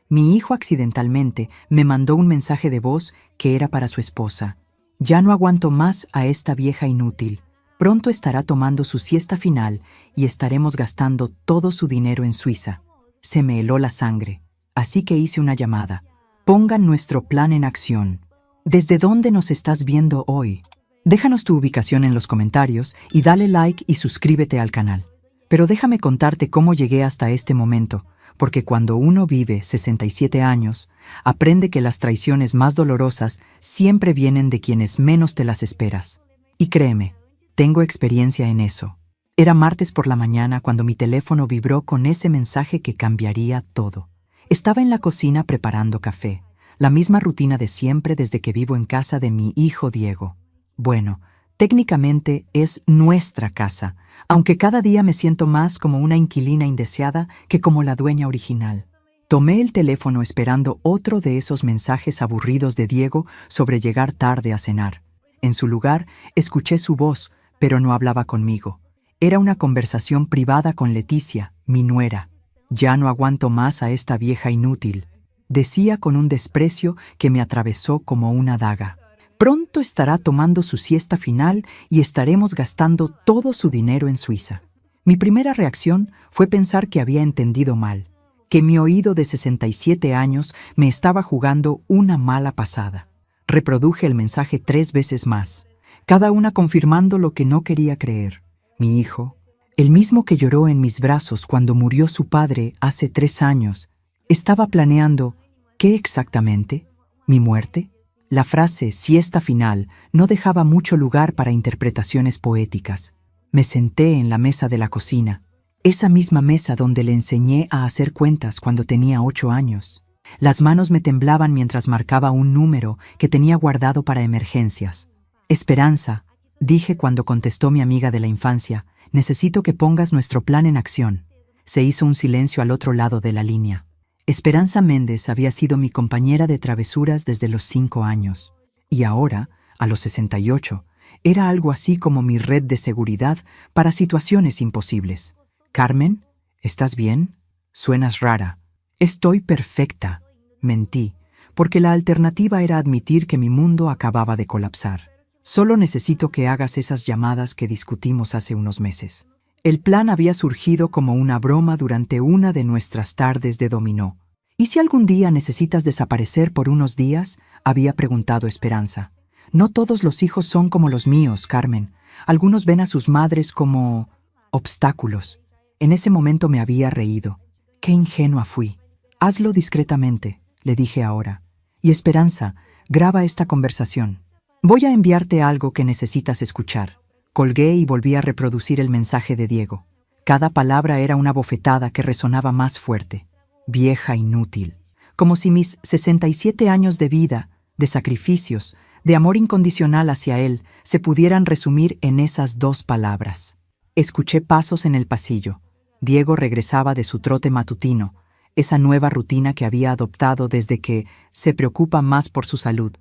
Mi hijo accidentalmente me mandó un mensaje de voz que era para su esposa. Ya no aguanto más a esta vieja inútil. Pronto estará tomando su siesta final y estaremos gastando todo su dinero en Suiza. Se me heló la sangre, así que hice una llamada. Pongan nuestro plan en acción. ¿Desde dónde nos estás viendo hoy? Déjanos tu ubicación en los comentarios y dale like y suscríbete al canal. Pero déjame contarte cómo llegué hasta este momento, porque cuando uno vive 67 años, aprende que las traiciones más dolorosas siempre vienen de quienes menos te las esperas. Y créeme, tengo experiencia en eso. Era martes por la mañana cuando mi teléfono vibró con ese mensaje que cambiaría todo. Estaba en la cocina preparando café, la misma rutina de siempre desde que vivo en casa de mi hijo Diego. Bueno, técnicamente es nuestra casa, aunque cada día me siento más como una inquilina indeseada que como la dueña original. Tomé el teléfono esperando otro de esos mensajes aburridos de Diego sobre llegar tarde a cenar. En su lugar, escuché su voz, pero no hablaba conmigo. Era una conversación privada con Leticia, mi nuera. Ya no aguanto más a esta vieja inútil, decía con un desprecio que me atravesó como una daga. Pronto estará tomando su siesta final y estaremos gastando todo su dinero en Suiza. Mi primera reacción fue pensar que había entendido mal, que mi oído de 67 años me estaba jugando una mala pasada. Reproduje el mensaje 3 veces más, cada una confirmando lo que no quería creer. Mi hijo, el mismo que lloró en mis brazos cuando murió su padre hace 3 años, estaba planeando ¿qué exactamente? ¿Mi muerte? La frase siesta final no dejaba mucho lugar para interpretaciones poéticas. Me senté en la mesa de la cocina, esa misma mesa donde le enseñé a hacer cuentas cuando tenía 8 años. Las manos me temblaban mientras marcaba un número que tenía guardado para emergencias. Esperanza, dije cuando contestó mi amiga de la infancia, necesito que pongas nuestro plan en acción. Se hizo un silencio al otro lado de la línea. Esperanza Méndez había sido mi compañera de travesuras desde los 5 años, y ahora, a los 68, era algo así como mi red de seguridad para situaciones imposibles. «Carmen, ¿estás bien? Suenas rara». «Estoy perfecta», mentí, porque la alternativa era admitir que mi mundo acababa de colapsar. «Solo necesito que hagas esas llamadas que discutimos hace unos meses». El plan había surgido como una broma durante una de nuestras tardes de dominó. «¿Y si algún día necesitas desaparecer por unos días?», había preguntado Esperanza. «No todos los hijos son como los míos, Carmen. Algunos ven a sus madres como obstáculos». En ese momento me había reído. «Qué ingenua fui». «Hazlo discretamente», le dije ahora. «Y Esperanza, graba esta conversación. Voy a enviarte algo que necesitas escuchar». Colgué y volví a reproducir el mensaje de Diego. Cada palabra era una bofetada que resonaba más fuerte. Vieja inútil. Como si mis 67 años de vida, de sacrificios, de amor incondicional hacia él, se pudieran resumir en esas 2 palabras. Escuché pasos en el pasillo. Diego regresaba de su trote matutino, esa nueva rutina que había adoptado desde que se preocupa más por su salud.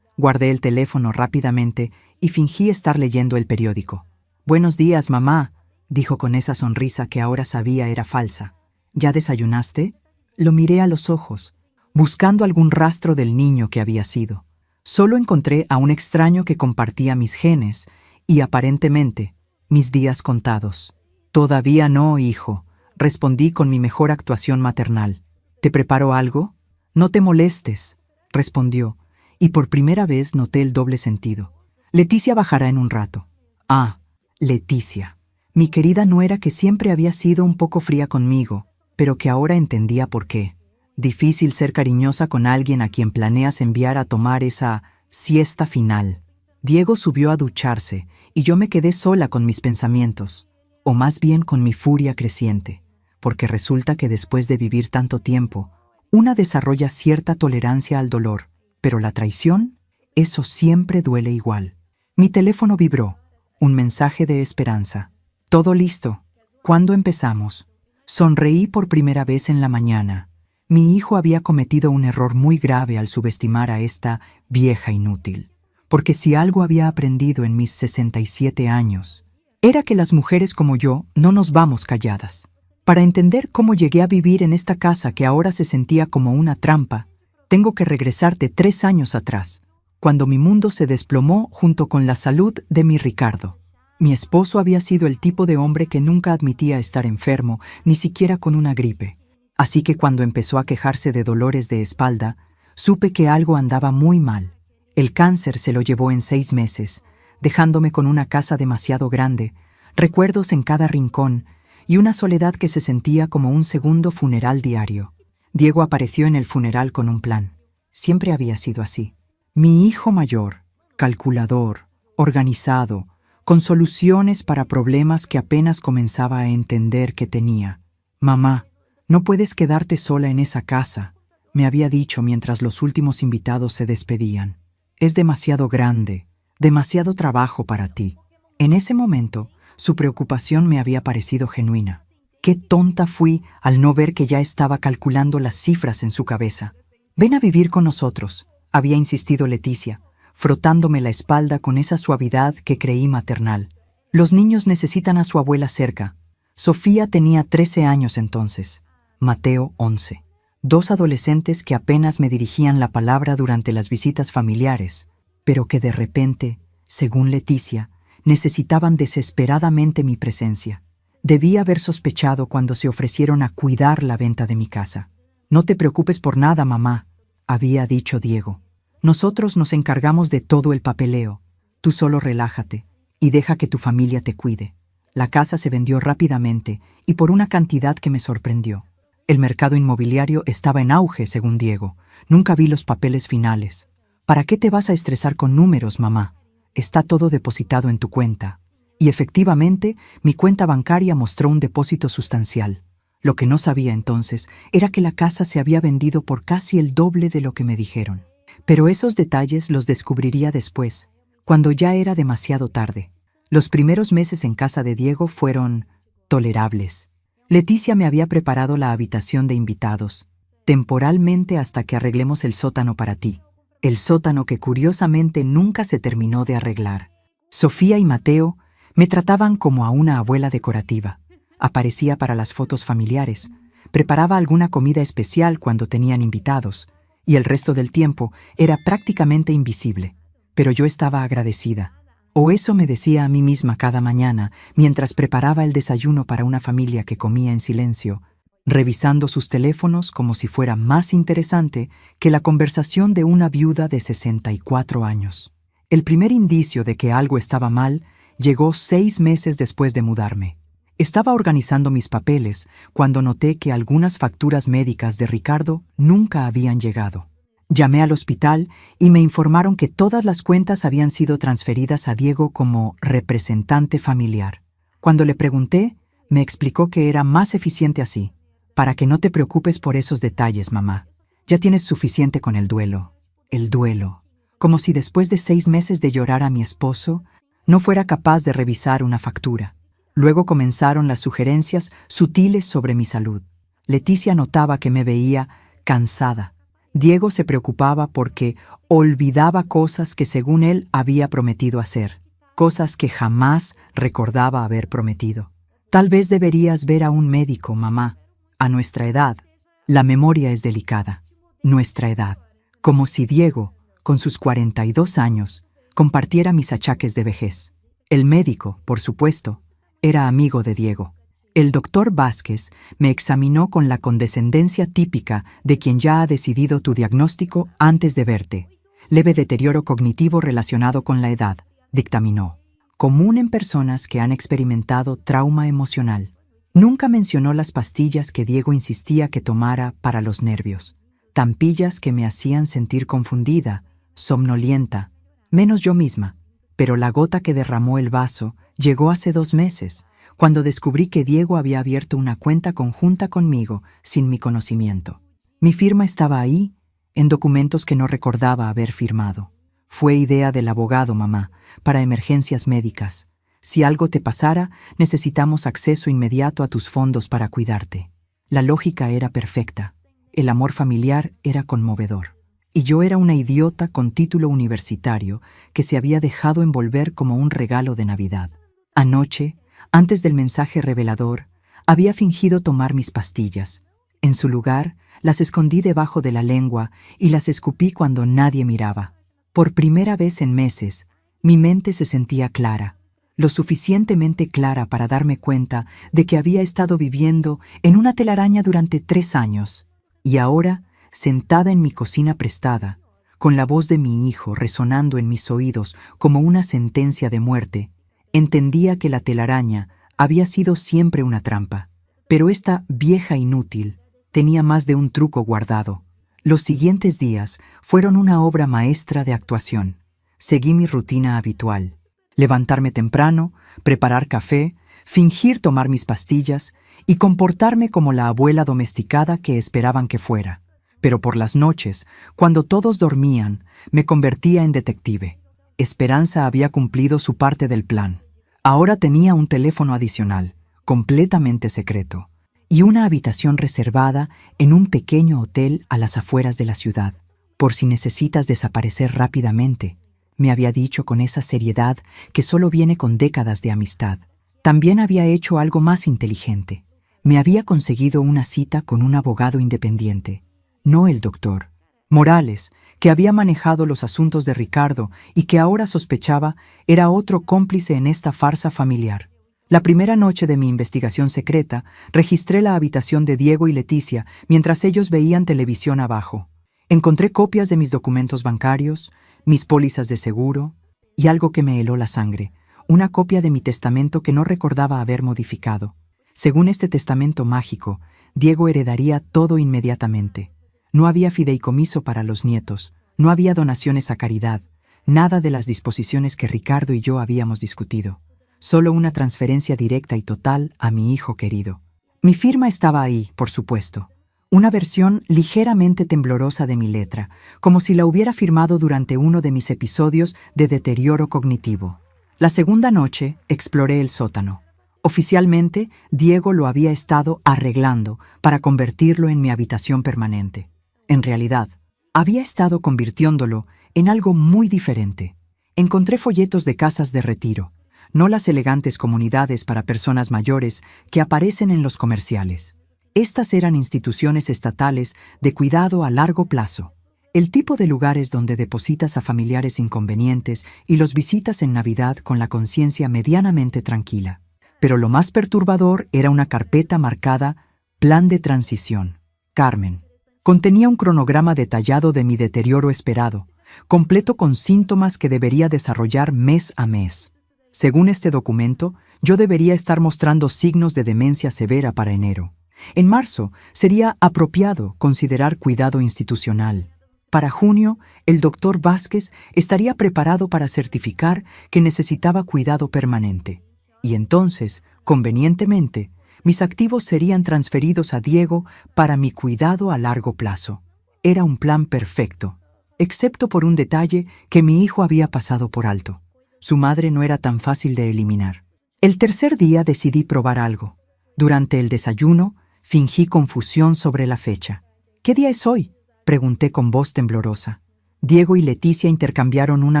Guardé el teléfono rápidamente y fingí estar leyendo el periódico. «Buenos días, mamá», dijo con esa sonrisa que ahora sabía era falsa. «¿Ya desayunaste?» Lo miré a los ojos, buscando algún rastro del niño que había sido. Solo encontré a un extraño que compartía mis genes y, aparentemente, mis días contados. «Todavía no, hijo», respondí con mi mejor actuación maternal. «¿Te preparo algo?» «No te molestes», respondió, y por primera vez noté el doble sentido. «Leticia bajará en un rato». Ah, Leticia, mi querida nuera que siempre había sido un poco fría conmigo, pero que ahora entendía por qué. Difícil ser cariñosa con alguien a quien planeas enviar a tomar esa siesta final. Diego subió a ducharse y yo me quedé sola con mis pensamientos, o más bien con mi furia creciente, porque resulta que después de vivir tanto tiempo, una desarrolla cierta tolerancia al dolor, pero la traición, eso siempre duele igual. Mi teléfono vibró, un mensaje de Esperanza. «Todo listo. ¿Cuándo empezamos?» Sonreí por primera vez en la mañana. Mi hijo había cometido un error muy grave al subestimar a esta vieja inútil. Porque si algo había aprendido en mis 67 años, era que las mujeres como yo no nos vamos calladas. Para entender cómo llegué a vivir en esta casa que ahora se sentía como una trampa, tengo que regresarte 3 años atrás, cuando mi mundo se desplomó junto con la salud de mi Ricardo. Mi esposo había sido el tipo de hombre que nunca admitía estar enfermo, ni siquiera con una gripe. Así que cuando empezó a quejarse de dolores de espalda, supe que algo andaba muy mal. El cáncer se lo llevó en 6 meses, dejándome con una casa demasiado grande, recuerdos en cada rincón y una soledad que se sentía como un segundo funeral diario. Diego apareció en el funeral con un plan. Siempre había sido así. Mi hijo mayor, calculador, organizado, con soluciones para problemas que apenas comenzaba a entender que tenía. «Mamá, no puedes quedarte sola en esa casa», me había dicho mientras los últimos invitados se despedían. «Es demasiado grande, demasiado trabajo para ti». En ese momento, su preocupación me había parecido genuina. Qué tonta fui al no ver que ya estaba calculando las cifras en su cabeza. «Ven a vivir con nosotros», había insistido Leticia, frotándome la espalda con esa suavidad que creí maternal. «Los niños necesitan a su abuela cerca». Sofía tenía 13 años entonces, Mateo 11. 2 adolescentes que apenas me dirigían la palabra durante las visitas familiares, pero que de repente, según Leticia, necesitaban desesperadamente mi presencia. Debí haber sospechado cuando se ofrecieron a cuidar la venta de mi casa. «No te preocupes por nada, mamá», había dicho Diego. «Nosotros nos encargamos de todo el papeleo. Tú solo relájate y deja que tu familia te cuide». La casa se vendió rápidamente y por una cantidad que me sorprendió. El mercado inmobiliario estaba en auge, según Diego. Nunca vi los papeles finales. «¿Para qué te vas a estresar con números, mamá? Está todo depositado en tu cuenta». Y efectivamente, mi cuenta bancaria mostró un depósito sustancial. Lo que no sabía entonces era que la casa se había vendido por casi el doble de lo que me dijeron. Pero esos detalles los descubriría después, cuando ya era demasiado tarde. Los primeros meses en casa de Diego fueron tolerables. Leticia me había preparado la habitación de invitados, temporalmente hasta que arreglemos el sótano para ti. El sótano que curiosamente nunca se terminó de arreglar. Sofía y Mateo me trataban como a una abuela decorativa. Aparecía para las fotos familiares, preparaba alguna comida especial cuando tenían invitados, y el resto del tiempo era prácticamente invisible. Pero yo estaba agradecida. O eso me decía a mí misma cada mañana, mientras preparaba el desayuno para una familia que comía en silencio, revisando sus teléfonos como si fuera más interesante que la conversación de una viuda de 64 años. El primer indicio de que algo estaba mal llegó 6 meses después de mudarme. Estaba organizando mis papeles cuando noté que algunas facturas médicas de Ricardo nunca habían llegado. Llamé al hospital y me informaron que todas las cuentas habían sido transferidas a Diego como representante familiar. Cuando le pregunté, me explicó que era más eficiente así. «Para que no te preocupes por esos detalles, mamá. Ya tienes suficiente con el duelo». El duelo. Como si después de 6 meses de llorar a mi esposo, no fuera capaz de revisar una factura. Luego comenzaron las sugerencias sutiles sobre mi salud. Leticia notaba que me veía cansada. Diego se preocupaba porque olvidaba cosas que según él había prometido hacer, cosas que jamás recordaba haber prometido. «Tal vez deberías ver a un médico, mamá. A nuestra edad, la memoria es delicada». Nuestra edad. Como si Diego, con sus 42 años, compartiera mis achaques de vejez. El médico, por supuesto, era amigo de Diego. El doctor Vázquez me examinó con la condescendencia típica de quien ya ha decidido tu diagnóstico antes de verte. «Leve deterioro cognitivo relacionado con la edad», dictaminó. «Común en personas que han experimentado trauma emocional». Nunca mencionó las pastillas que Diego insistía que tomara para los nervios. Tampillas que me hacían sentir confundida, somnolienta, menos yo misma. Pero la gota que derramó el vaso llegó hace 2 meses, cuando descubrí que Diego había abierto una cuenta conjunta conmigo sin mi conocimiento. Mi firma estaba ahí, en documentos que no recordaba haber firmado. Fue idea del abogado, mamá, para emergencias médicas. Si algo te pasara, necesitamos acceso inmediato a tus fondos para cuidarte. La lógica era perfecta. El amor familiar era conmovedor. Y yo era una idiota con título universitario que se había dejado envolver como un regalo de Navidad. Anoche, antes del mensaje revelador, Había fingido tomar mis pastillas. En su lugar, las escondí debajo de la lengua y las escupí cuando nadie miraba. Por primera vez en meses, mi mente se sentía clara, lo suficientemente clara para darme cuenta de que había estado viviendo en una telaraña durante 3 años. Y ahora, sentada en mi cocina prestada, con la voz de mi hijo resonando en mis oídos como una sentencia de muerte, entendía que la telaraña había sido siempre una trampa. Pero esta vieja inútil tenía más de un truco guardado. Los siguientes días fueron una obra maestra de actuación. Seguí mi rutina habitual: levantarme temprano, preparar café, fingir tomar mis pastillas y comportarme como la abuela domesticada que esperaban que fuera. Pero por las noches, cuando todos dormían, me convertía en detective. Esperanza había cumplido su parte del plan. Ahora tenía un teléfono adicional, completamente secreto, y una habitación reservada en un pequeño hotel a las afueras de la ciudad, por si necesitas desaparecer rápidamente, me había dicho con esa seriedad que solo viene con décadas de amistad. También había hecho algo más inteligente. Me había conseguido una cita con un abogado independiente, no el doctor Morales, que había manejado los asuntos de Ricardo y que ahora sospechaba era otro cómplice en esta farsa familiar. La primera noche de mi investigación secreta, registré la habitación de Diego y Leticia mientras ellos veían televisión abajo. Encontré copias de mis documentos bancarios, mis pólizas de seguro y algo que me heló la sangre, una copia de mi testamento que no recordaba haber modificado. Según este testamento mágico, Diego heredaría todo inmediatamente. No había fideicomiso para los nietos, no había donaciones a caridad, nada de las disposiciones que Ricardo y yo habíamos discutido. Solo una transferencia directa y total a mi hijo querido. Mi firma estaba ahí, por supuesto. Una versión ligeramente temblorosa de mi letra, como si la hubiera firmado durante uno de mis episodios de deterioro cognitivo. La segunda noche exploré el sótano. Oficialmente, Diego lo había estado arreglando para convertirlo en mi habitación permanente. En realidad, había estado convirtiéndolo en algo muy diferente. Encontré folletos de casas de retiro, no las elegantes comunidades para personas mayores que aparecen en los comerciales. Estas eran instituciones estatales de cuidado a largo plazo, el tipo de lugares donde depositas a familiares inconvenientes y los visitas en Navidad con la conciencia medianamente tranquila. Pero lo más perturbador era una carpeta marcada Plan de Transición, Carmen. Contenía un cronograma detallado de mi deterioro esperado, completo con síntomas que debería desarrollar mes a mes. Según este documento, yo debería estar mostrando signos de demencia severa para enero. En marzo, sería apropiado considerar cuidado institucional. Para junio, el doctor Vázquez estaría preparado para certificar que necesitaba cuidado permanente. Y entonces, convenientemente, mis activos serían transferidos a Diego para mi cuidado a largo plazo. Era un plan perfecto, excepto por un detalle que mi hijo había pasado por alto. Su madre no era tan fácil de eliminar. El tercer día decidí probar algo. Durante el desayuno, fingí confusión sobre la fecha. ¿Qué día es hoy?, pregunté con voz temblorosa. Diego y Leticia intercambiaron una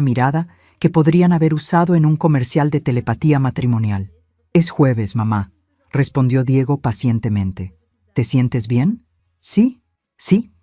mirada que podrían haber usado en un comercial de telepatía matrimonial. «Es jueves, mamá», respondió Diego pacientemente. «¿Te sientes bien?» «Sí,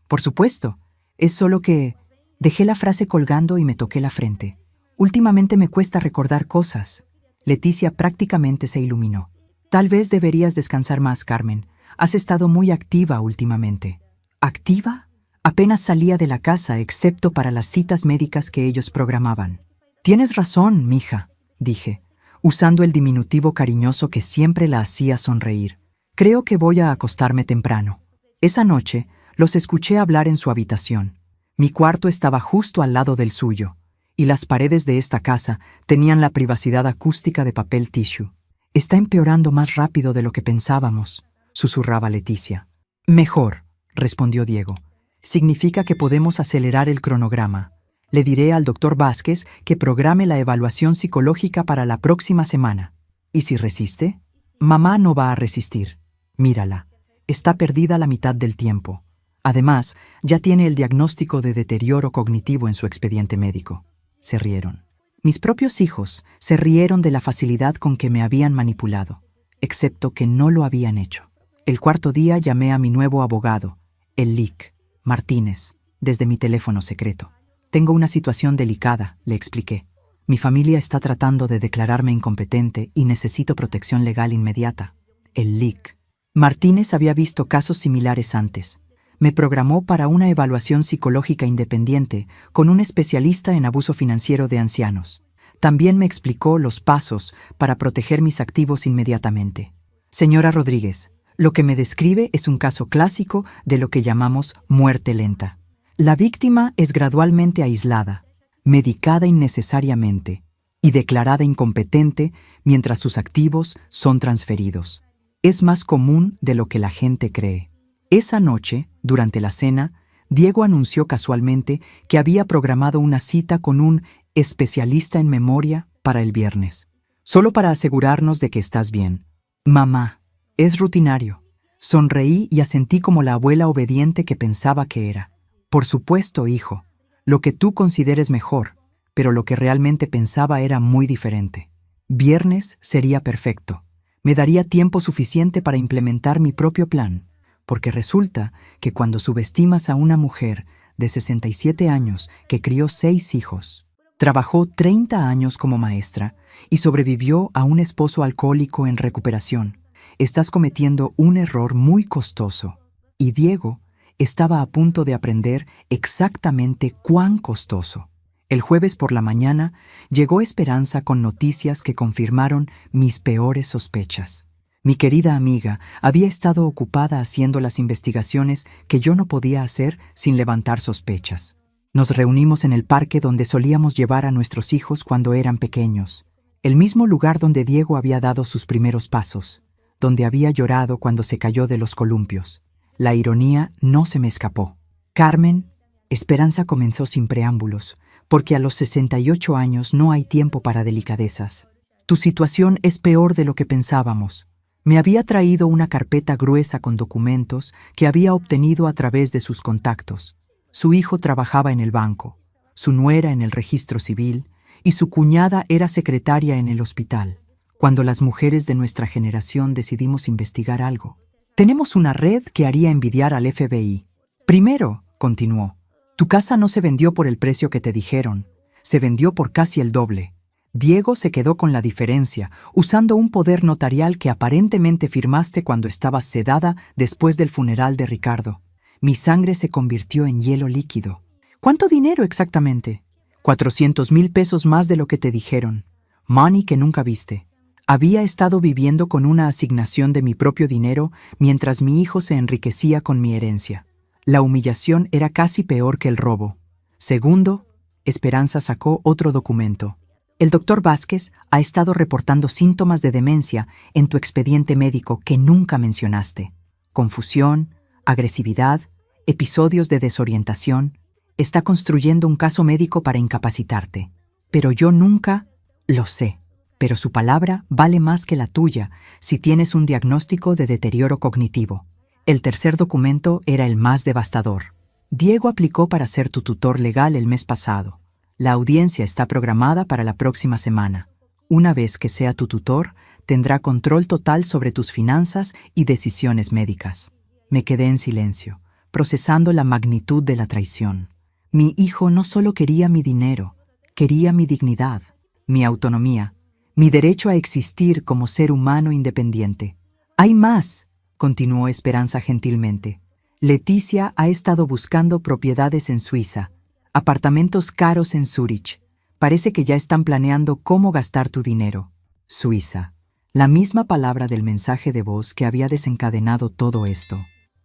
por supuesto. Es solo que...» Dejé la frase colgando y me toqué la frente. «Últimamente me cuesta recordar cosas». Leticia prácticamente se iluminó. «Tal vez deberías descansar más, Carmen. Has estado muy activa últimamente». ¿Activa? Apenas salía de la casa excepto para las citas médicas que ellos programaban. «Tienes razón, mija», dije, usando el diminutivo cariñoso que siempre la hacía sonreír. «Creo que voy a acostarme temprano». Esa noche los escuché hablar en su habitación. Mi cuarto estaba justo al lado del suyo, y las paredes de esta casa tenían la privacidad acústica de papel tissue. «Está empeorando más rápido de lo que pensábamos», susurraba Leticia. «Mejor», respondió Diego. «Significa que podemos acelerar el cronograma. Le diré al doctor Vázquez que programe la evaluación psicológica para la próxima semana. ¿Y si resiste?» «Mamá no va a resistir. Mírala. Está perdida la mitad del tiempo. Además, ya tiene el diagnóstico de deterioro cognitivo en su expediente médico». Se rieron. Mis propios hijos se rieron de la facilidad con que me habían manipulado. excepto que no lo habían hecho. El cuarto día llamé a mi nuevo abogado, el Lic. Martínez, desde mi teléfono secreto. Tengo una situación delicada, le expliqué. Mi familia está tratando de declararme incompetente y necesito protección legal inmediata. El Lic. Martínez había visto casos similares antes. Me programó para una evaluación psicológica independiente con un especialista en abuso financiero de ancianos. También me explicó los pasos para proteger mis activos inmediatamente. Señora Rodríguez, lo que me describe es un caso clásico de lo que llamamos muerte lenta. La víctima es gradualmente aislada, medicada innecesariamente y declarada incompetente mientras sus activos son transferidos. Es más común de lo que la gente cree. Esa noche, durante la cena, Diego anunció casualmente que había programado una cita con un especialista en memoria para el viernes, solo para asegurarnos de que estás bien. Mamá, es rutinario. Sonreí y asentí como la abuela obediente que pensaba que era. Por supuesto, hijo, lo que tú consideres mejor, pero lo que realmente pensaba era muy diferente. Viernes sería perfecto. Me daría tiempo suficiente para implementar mi propio plan, porque resulta que cuando subestimas a una mujer de 67 años que crió 6 hijos, trabajó 30 años como maestra y sobrevivió a un esposo alcohólico en recuperación, estás cometiendo un error muy costoso. Y Diego estaba a punto de aprender exactamente cuán costoso. El jueves por la mañana llegó Esperanza con noticias que confirmaron mis peores sospechas. Mi querida amiga había estado ocupada haciendo las investigaciones que yo no podía hacer sin levantar sospechas. Nos reunimos en el parque donde solíamos llevar a nuestros hijos cuando eran pequeños, el mismo lugar donde Diego había dado sus primeros pasos, donde había llorado cuando se cayó de los columpios. La ironía no se me escapó. Carmen, Esperanza comenzó sin preámbulos, porque a los 68 años no hay tiempo para delicadezas. Tu situación es peor de lo que pensábamos. Me había traído una carpeta gruesa con documentos que había obtenido a través de sus contactos. Su hijo trabajaba en el banco, su nuera en el registro civil y su cuñada era secretaria en el hospital. Cuando las mujeres de nuestra generación decidimos investigar algo, tenemos una red que haría envidiar al FBI. Primero, continuó, tu casa no se vendió por el precio que te dijeron, se vendió por casi el doble. Diego se quedó con la diferencia, usando un poder notarial que aparentemente firmaste cuando estabas sedada después del funeral de Ricardo. Mi sangre se convirtió en hielo líquido. ¿Cuánto dinero exactamente? 400,000 pesos más de lo que te dijeron. Money que nunca viste. Había estado viviendo con una asignación de mi propio dinero mientras mi hijo se enriquecía con mi herencia. La humillación era casi peor que el robo. Segundo, Esperanza sacó otro documento. El doctor Vázquez ha estado reportando síntomas de demencia en tu expediente médico que nunca mencionaste. Confusión, agresividad, episodios de desorientación. Está construyendo un caso médico para incapacitarte. Pero yo nunca lo sé. Pero su palabra vale más que la tuya si tienes un diagnóstico de deterioro cognitivo. El tercer documento era el más devastador. Diego aplicó para ser tu tutor legal el mes pasado. La audiencia está programada para la próxima semana. Una vez que sea tu tutor, tendrá control total sobre tus finanzas y decisiones médicas. Me quedé en silencio, procesando la magnitud de la traición. Mi hijo no solo quería mi dinero, quería mi dignidad, mi autonomía, mi derecho a existir como ser humano independiente. Hay más, continuó Esperanza gentilmente. Leticia ha estado buscando propiedades en Suiza, apartamentos caros en Zúrich. Parece que ya están planeando cómo gastar tu dinero. Suiza. La misma palabra del mensaje de voz que había desencadenado todo esto.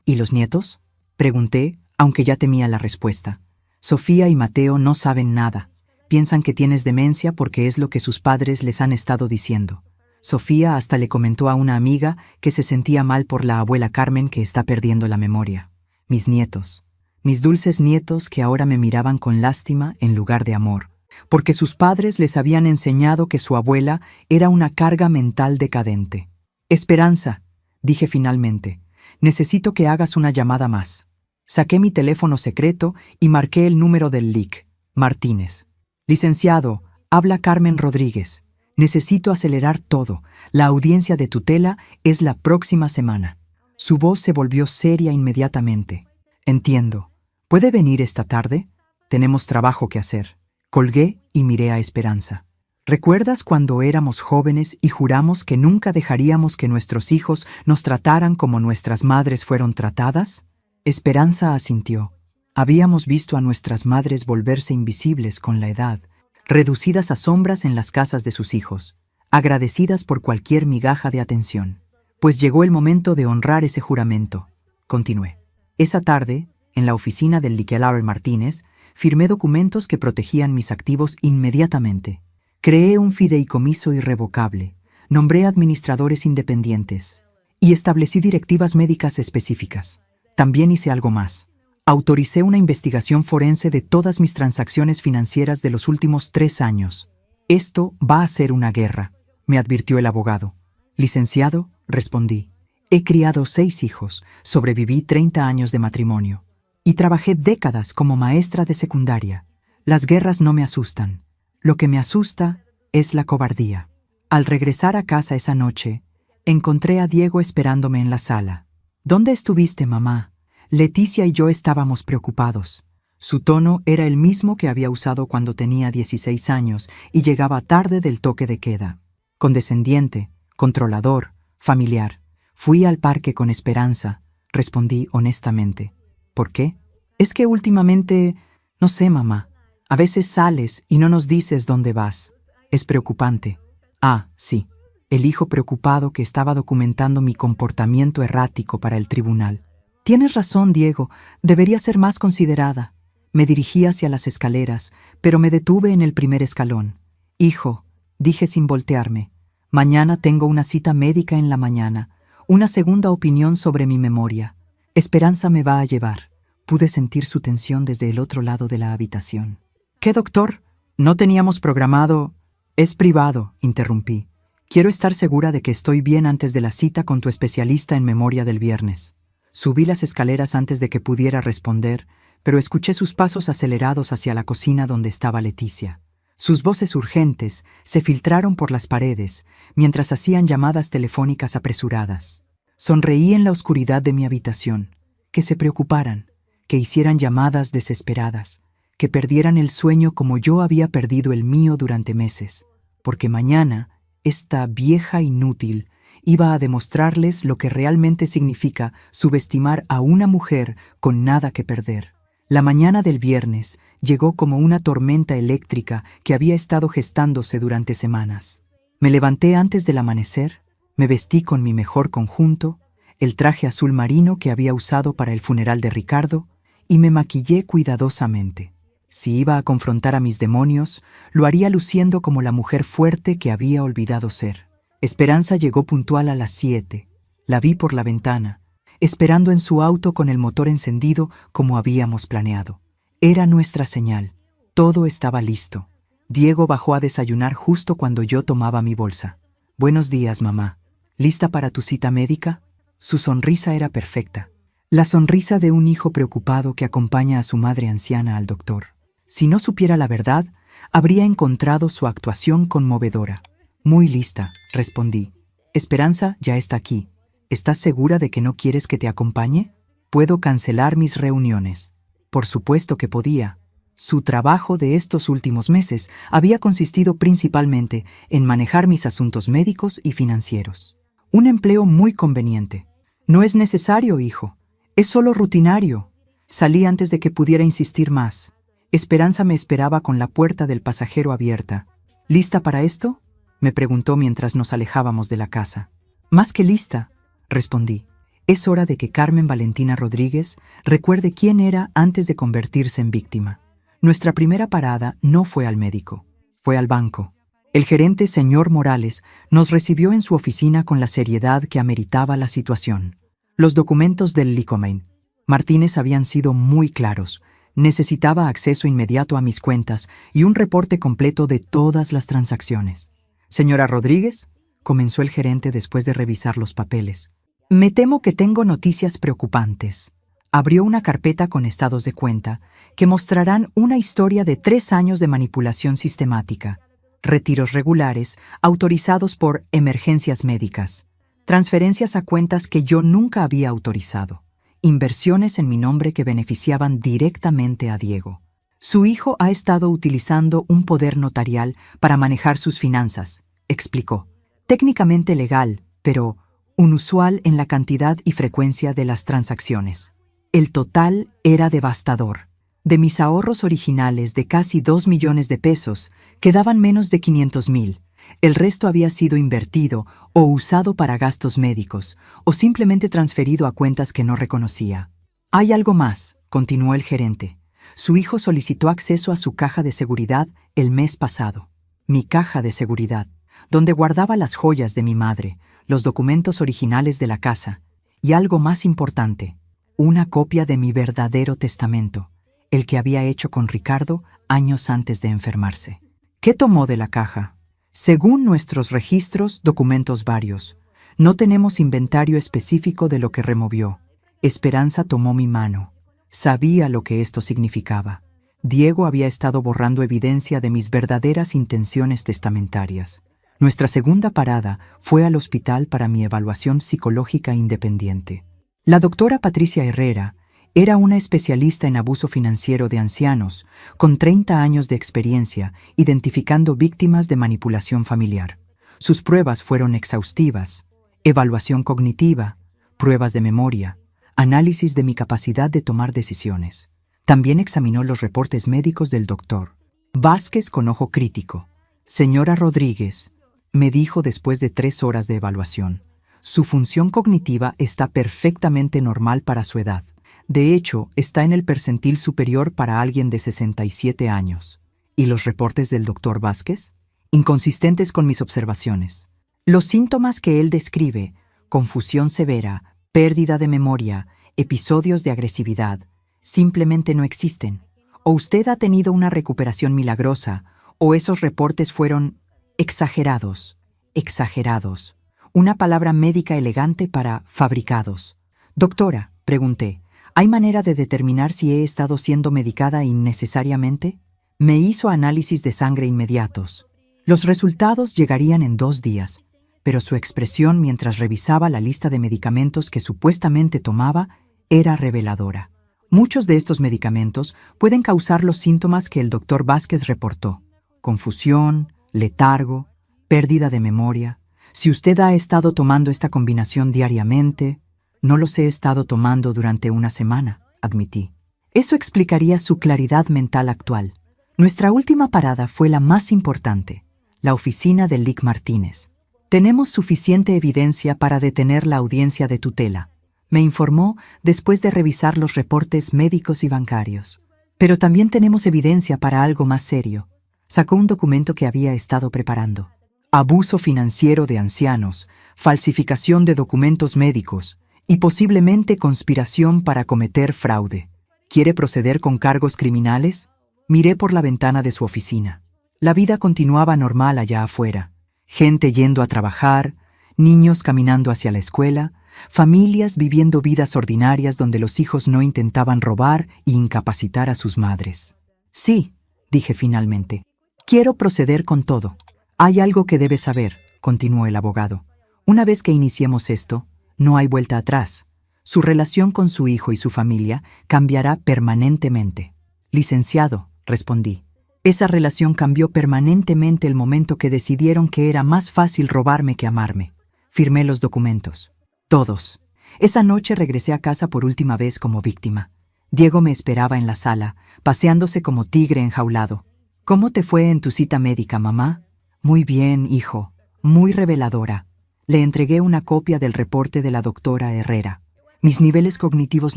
¿Y los nietos? Pregunté, aunque ya temía la respuesta. Sofía y Mateo no saben nada. Piensan que tienes demencia porque es lo que sus padres les han estado diciendo. Sofía hasta le comentó a una amiga que se sentía mal por la abuela Carmen que está perdiendo la memoria. Mis nietos. Mis dulces nietos que ahora me miraban con lástima en lugar de amor, porque sus padres les habían enseñado que su abuela era una carga mental decadente. Esperanza, dije finalmente, necesito que hagas una llamada más. Saqué mi teléfono secreto y marqué el número del Lic. Martínez. Licenciado, habla Carmen Rodríguez. Necesito acelerar todo. La audiencia de tutela es la próxima semana. Su voz se volvió seria inmediatamente. Entiendo. ¿Puede venir esta tarde? Tenemos trabajo que hacer. Colgué y miré a Esperanza. ¿Recuerdas cuando éramos jóvenes y juramos que nunca dejaríamos que nuestros hijos nos trataran como nuestras madres fueron tratadas? Esperanza asintió. Habíamos visto a nuestras madres volverse invisibles con la edad, reducidas a sombras en las casas de sus hijos, agradecidas por cualquier migaja de atención. Pues llegó el momento de honrar ese juramento. Continué. Esa tarde, en la oficina del licenciado Martínez, firmé documentos que protegían mis activos inmediatamente. Creé un fideicomiso irrevocable, nombré administradores independientes y establecí directivas médicas específicas. También hice algo más. Autoricé una investigación forense de todas mis transacciones financieras de los últimos 3 años. Esto va a ser una guerra, me advirtió el abogado. Licenciado, respondí. He criado 6 hijos, sobreviví 30 años de matrimonio y trabajé décadas como maestra de secundaria. Las guerras no me asustan. Lo que me asusta es la cobardía. Al regresar a casa esa noche, encontré a Diego esperándome en la sala. ¿Dónde estuviste, mamá? Leticia y yo estábamos preocupados. Su tono era el mismo que había usado cuando tenía 16 años y llegaba tarde del toque de queda. Condescendiente, controlador, familiar. Fui al parque con Esperanza, respondí honestamente. ¿Por qué? Es que últimamente, no sé, mamá. A veces sales y no nos dices dónde vas. Es preocupante. Ah, sí. El hijo preocupado que estaba documentando mi comportamiento errático para el tribunal. Tienes razón, Diego. Debería ser más considerada. Me dirigí hacia las escaleras, pero me detuve en el primer escalón. Hijo, dije sin voltearme. Mañana tengo una cita médica en la mañana. Una segunda opinión sobre mi memoria. Esperanza me va a llevar. Pude sentir su tensión desde el otro lado de la habitación. ¿Qué, doctor? No teníamos programado. Es privado, interrumpí. Quiero estar segura de que estoy bien antes de la cita con tu especialista en memoria del viernes. Subí las escaleras antes de que pudiera responder, pero escuché sus pasos acelerados hacia la cocina donde estaba Leticia. Sus voces urgentes se filtraron por las paredes mientras hacían llamadas telefónicas apresuradas. Sonreí en la oscuridad de mi habitación. Que se preocuparan, que hicieran llamadas desesperadas, que perdieran el sueño como yo había perdido el mío durante meses, porque mañana esta vieja inútil iba a demostrarles lo que realmente significa subestimar a una mujer con nada que perder. La mañana del viernes llegó como una tormenta eléctrica que había estado gestándose durante semanas. Me levanté antes del amanecer, me vestí con mi mejor conjunto, el traje azul marino que había usado para el funeral de Ricardo, y me maquillé cuidadosamente. Si iba a confrontar a mis demonios, lo haría luciendo como la mujer fuerte que había olvidado ser. Esperanza llegó puntual a las 7. La vi por la ventana, esperando en su auto con el motor encendido como habíamos planeado. Era nuestra señal. Todo estaba listo. Diego bajó a desayunar justo cuando yo tomaba mi bolsa. Buenos días, mamá. ¿Lista para tu cita médica? Su sonrisa era perfecta. La sonrisa de un hijo preocupado que acompaña a su madre anciana al doctor. Si no supiera la verdad, habría encontrado su actuación conmovedora. Muy lista, respondí. Esperanza ya está aquí. ¿Estás segura de que no quieres que te acompañe? Puedo cancelar mis reuniones. Por supuesto que podía. Su trabajo de estos últimos meses había consistido principalmente en manejar mis asuntos médicos y financieros. Un empleo muy conveniente. No es necesario, hijo. Es solo rutinario. Salí antes de que pudiera insistir más. Esperanza me esperaba con la puerta del pasajero abierta. ¿Lista para esto?, me preguntó mientras nos alejábamos de la casa. Más que lista, respondí. Es hora de que Carmen Valentina Rodríguez recuerde quién era antes de convertirse en víctima. Nuestra primera parada no fue al médico, fue al banco. El gerente, señor Morales, nos recibió en su oficina con la seriedad que ameritaba la situación. Los documentos del licenciado Martínez habían sido muy claros. Necesitaba acceso inmediato a mis cuentas y un reporte completo de todas las transacciones. Señora Rodríguez, comenzó el gerente después de revisar los papeles. Me temo que tengo noticias preocupantes. Abrió una carpeta con estados de cuenta que mostrarán una historia de 3 años de manipulación sistemática. retiros regulares autorizados por emergencias médicas, transferencias a cuentas que yo nunca había autorizado, inversiones en mi nombre que beneficiaban directamente a Diego. Su hijo ha estado utilizando un poder notarial para manejar sus finanzas, explicó. Técnicamente legal, pero inusual en la cantidad y frecuencia de las transacciones. El total era devastador. De mis ahorros originales de casi 2 millones de pesos, quedaban menos de 500,000. El resto había sido invertido o usado para gastos médicos, o simplemente transferido a cuentas que no reconocía. Hay algo más, continuó el gerente. Su hijo solicitó acceso a su caja de seguridad el mes pasado. Mi caja de seguridad, donde guardaba las joyas de mi madre, los documentos originales de la casa, y algo más importante, una copia de mi verdadero testamento, el que había hecho con Ricardo años antes de enfermarse. ¿Qué tomó de la caja? Según nuestros registros, documentos varios. No tenemos inventario específico de lo que removió. Esperanza tomó mi mano. Sabía lo que esto significaba. Diego había estado borrando evidencia de mis verdaderas intenciones testamentarias. Nuestra segunda parada fue al hospital para mi evaluación psicológica independiente. La doctora Patricia Herrera era una especialista en abuso financiero de ancianos, con 30 años de experiencia identificando víctimas de manipulación familiar. Sus pruebas fueron exhaustivas: evaluación cognitiva, pruebas de memoria, análisis de mi capacidad de tomar decisiones. También examinó los reportes médicos del doctor Vázquez con ojo crítico. Señora Rodríguez, me dijo después de 3 horas de evaluación, su función cognitiva está perfectamente normal para su edad. De hecho, está en el percentil superior para alguien de 67 años. ¿Y los reportes del doctor Vázquez? Inconsistentes con mis observaciones. Los síntomas que él describe, confusión severa, pérdida de memoria, episodios de agresividad, simplemente no existen. O usted ha tenido una recuperación milagrosa, o esos reportes fueron exagerados. Exagerados. Una palabra médica elegante para fabricados. Doctora, pregunté, ¿hay manera de determinar si he estado siendo medicada innecesariamente? Me hizo análisis de sangre inmediatos. Los resultados llegarían en 2 días, pero su expresión mientras revisaba la lista de medicamentos que supuestamente tomaba era reveladora. Muchos de estos medicamentos pueden causar los síntomas que el doctor Vázquez reportó: confusión, letargo, pérdida de memoria. Si usted ha estado tomando esta combinación diariamente... No los he estado tomando durante una semana, admití. Eso explicaría su claridad mental actual. Nuestra última parada fue la más importante, la oficina de Lic Martínez. Tenemos suficiente evidencia para detener la audiencia de tutela, me informó después de revisar los reportes médicos y bancarios. Pero también tenemos evidencia para algo más serio. Sacó un documento que había estado preparando. Abuso financiero de ancianos, falsificación de documentos médicos y posiblemente conspiración para cometer fraude. ¿Quiere proceder con cargos criminales? Miré por la ventana de su oficina. La vida continuaba normal allá afuera. Gente yendo a trabajar, niños caminando hacia la escuela, familias viviendo vidas ordinarias donde los hijos no intentaban robar e incapacitar a sus madres. Sí, dije finalmente. Quiero proceder con todo. Hay algo que debe saber, continuó el abogado. Una vez que iniciemos esto, no hay vuelta atrás. Su relación con su hijo y su familia cambiará permanentemente. Licenciado, respondí. Esa relación cambió permanentemente el momento que decidieron que era más fácil robarme que amarme. Firmé los documentos. Todos. Esa noche regresé a casa por última vez como víctima. Diego me esperaba en la sala, paseándose como tigre enjaulado. ¿Cómo te fue en tu cita médica, mamá? Muy bien, hijo. Muy reveladora. Le entregué una copia del reporte de la doctora Herrera. Mis niveles cognitivos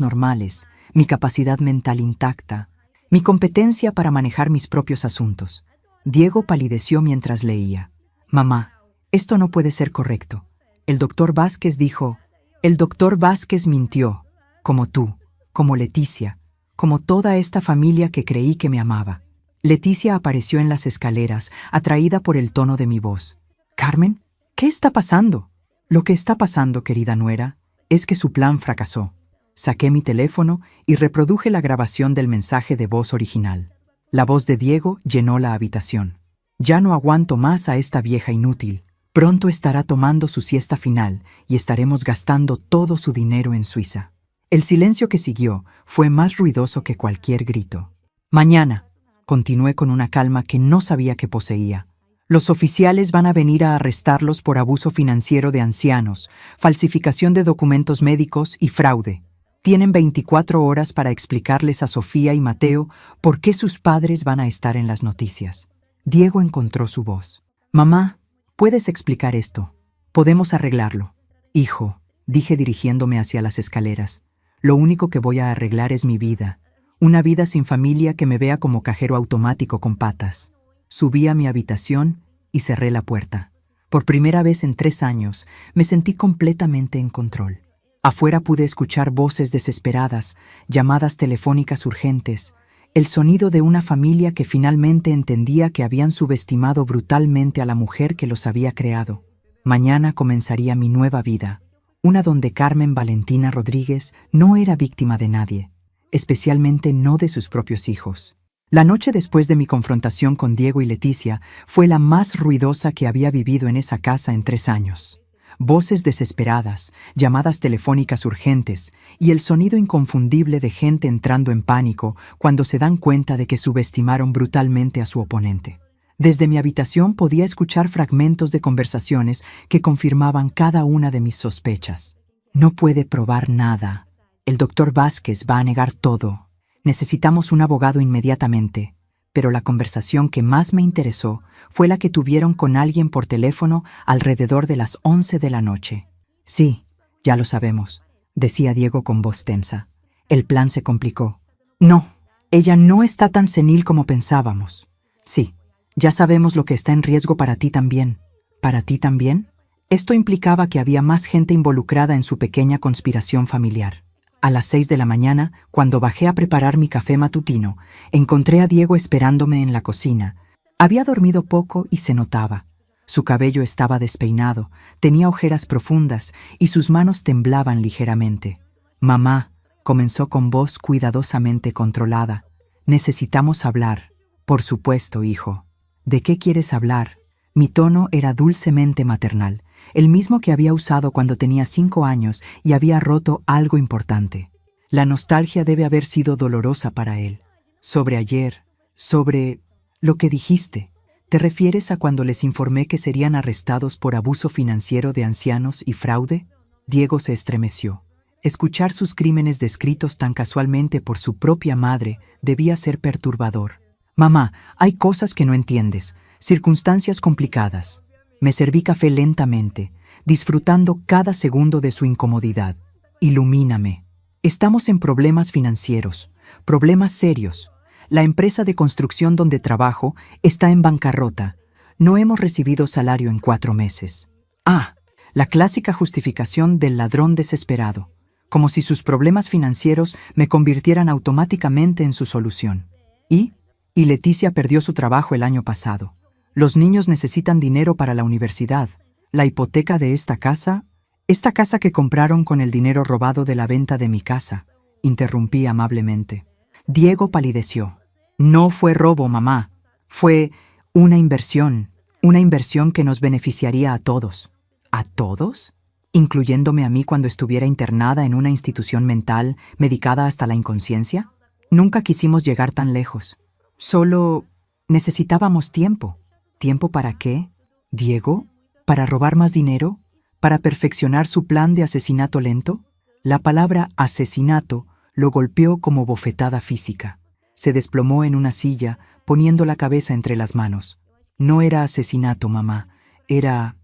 normales, mi capacidad mental intacta, mi competencia para manejar mis propios asuntos. Diego palideció mientras leía. Mamá, esto no puede ser correcto. El doctor Vázquez dijo... El doctor Vázquez mintió, como tú, como Leticia, como toda esta familia que creí que me amaba. Leticia apareció en las escaleras, atraída por el tono de mi voz. ¿Carmen? ¿Qué está pasando? Lo que está pasando, querida nuera, es que su plan fracasó. Saqué mi teléfono y reproduje la grabación del mensaje de voz original. La voz de Diego llenó la habitación. Ya no aguanto más a esta vieja inútil. Pronto estará tomando su siesta final y estaremos gastando todo su dinero en Suiza. El silencio que siguió fue más ruidoso que cualquier grito. Mañana, continué con una calma que no sabía que poseía. Los oficiales van a venir a arrestarlos por abuso financiero de ancianos, falsificación de documentos médicos y fraude. Tienen 24 horas para explicarles a Sofía y Mateo por qué sus padres van a estar en las noticias. Diego encontró su voz. Mamá, ¿puedes explicar esto? Podemos arreglarlo. Hijo, dije dirigiéndome hacia las escaleras. Lo único que voy a arreglar es mi vida. Una vida sin familia que me vea como cajero automático con patas. Subí a mi habitación y cerré la puerta. Por primera vez en 3 años, me sentí completamente en control. Afuera pude escuchar voces desesperadas, llamadas telefónicas urgentes, el sonido de una familia que finalmente entendía que habían subestimado brutalmente a la mujer que los había creado. Mañana comenzaría mi nueva vida, una donde Carmen Valentina Rodríguez no era víctima de nadie, especialmente no de sus propios hijos. La noche después de mi confrontación con Diego y Leticia fue la más ruidosa que había vivido en esa casa en 3 años. Voces desesperadas, llamadas telefónicas urgentes y el sonido inconfundible de gente entrando en pánico cuando se dan cuenta de que subestimaron brutalmente a su oponente. Desde mi habitación podía escuchar fragmentos de conversaciones que confirmaban cada una de mis sospechas. No puede probar nada. El doctor Vázquez va a negar todo. Necesitamos un abogado inmediatamente. Pero la conversación que más me interesó fue la que tuvieron con alguien por teléfono alrededor de las 11 de la noche. Sí, ya lo sabemos, decía Diego con voz tensa. El plan se complicó. No, ella no está tan senil como pensábamos. Sí, ya sabemos lo que está en riesgo para ti también. ¿Para ti también? Esto implicaba que había más gente involucrada en su pequeña conspiración familiar. A las 6 de la mañana, cuando bajé a preparar mi café matutino, encontré a Diego esperándome en la cocina. Había dormido poco y se notaba. Su cabello estaba despeinado, tenía ojeras profundas y sus manos temblaban ligeramente. Mamá, comenzó con voz cuidadosamente controlada. Necesitamos hablar. Por supuesto, hijo. ¿De qué quieres hablar? Mi tono era dulcemente maternal, el mismo que había usado cuando tenía 5 años y había roto algo importante. La nostalgia debe haber sido dolorosa para él. Sobre ayer, sobre lo que dijiste. ¿Te refieres a cuando les informé que serían arrestados por abuso financiero de ancianos y fraude? Diego se estremeció. Escuchar sus crímenes descritos tan casualmente por su propia madre debía ser perturbador. Mamá, hay cosas que no entiendes, circunstancias complicadas. Me serví café lentamente, disfrutando cada segundo de su incomodidad. Ilumíname. Estamos en problemas financieros, problemas serios. La empresa de construcción donde trabajo está en bancarrota. No hemos recibido salario en 4 meses. La clásica justificación del ladrón desesperado, como si sus problemas financieros me convirtieran automáticamente en su solución. Y Leticia perdió su trabajo el año pasado. Los niños necesitan dinero para la universidad. La hipoteca de esta casa que compraron con el dinero robado de la venta de mi casa, interrumpí amablemente. Diego palideció. No fue robo, mamá. Fue una inversión que nos beneficiaría a todos. ¿A todos? ¿Incluyéndome a mí cuando estuviera internada en una institución mental, medicada hasta la inconsciencia? Nunca quisimos llegar tan lejos. Solo necesitábamos tiempo. ¿Tiempo para qué? ¿Diego? ¿Para robar más dinero? ¿Para perfeccionar su plan de asesinato lento? La palabra asesinato lo golpeó como bofetada física. Se desplomó en una silla, poniendo la cabeza entre las manos. No era asesinato, mamá. Era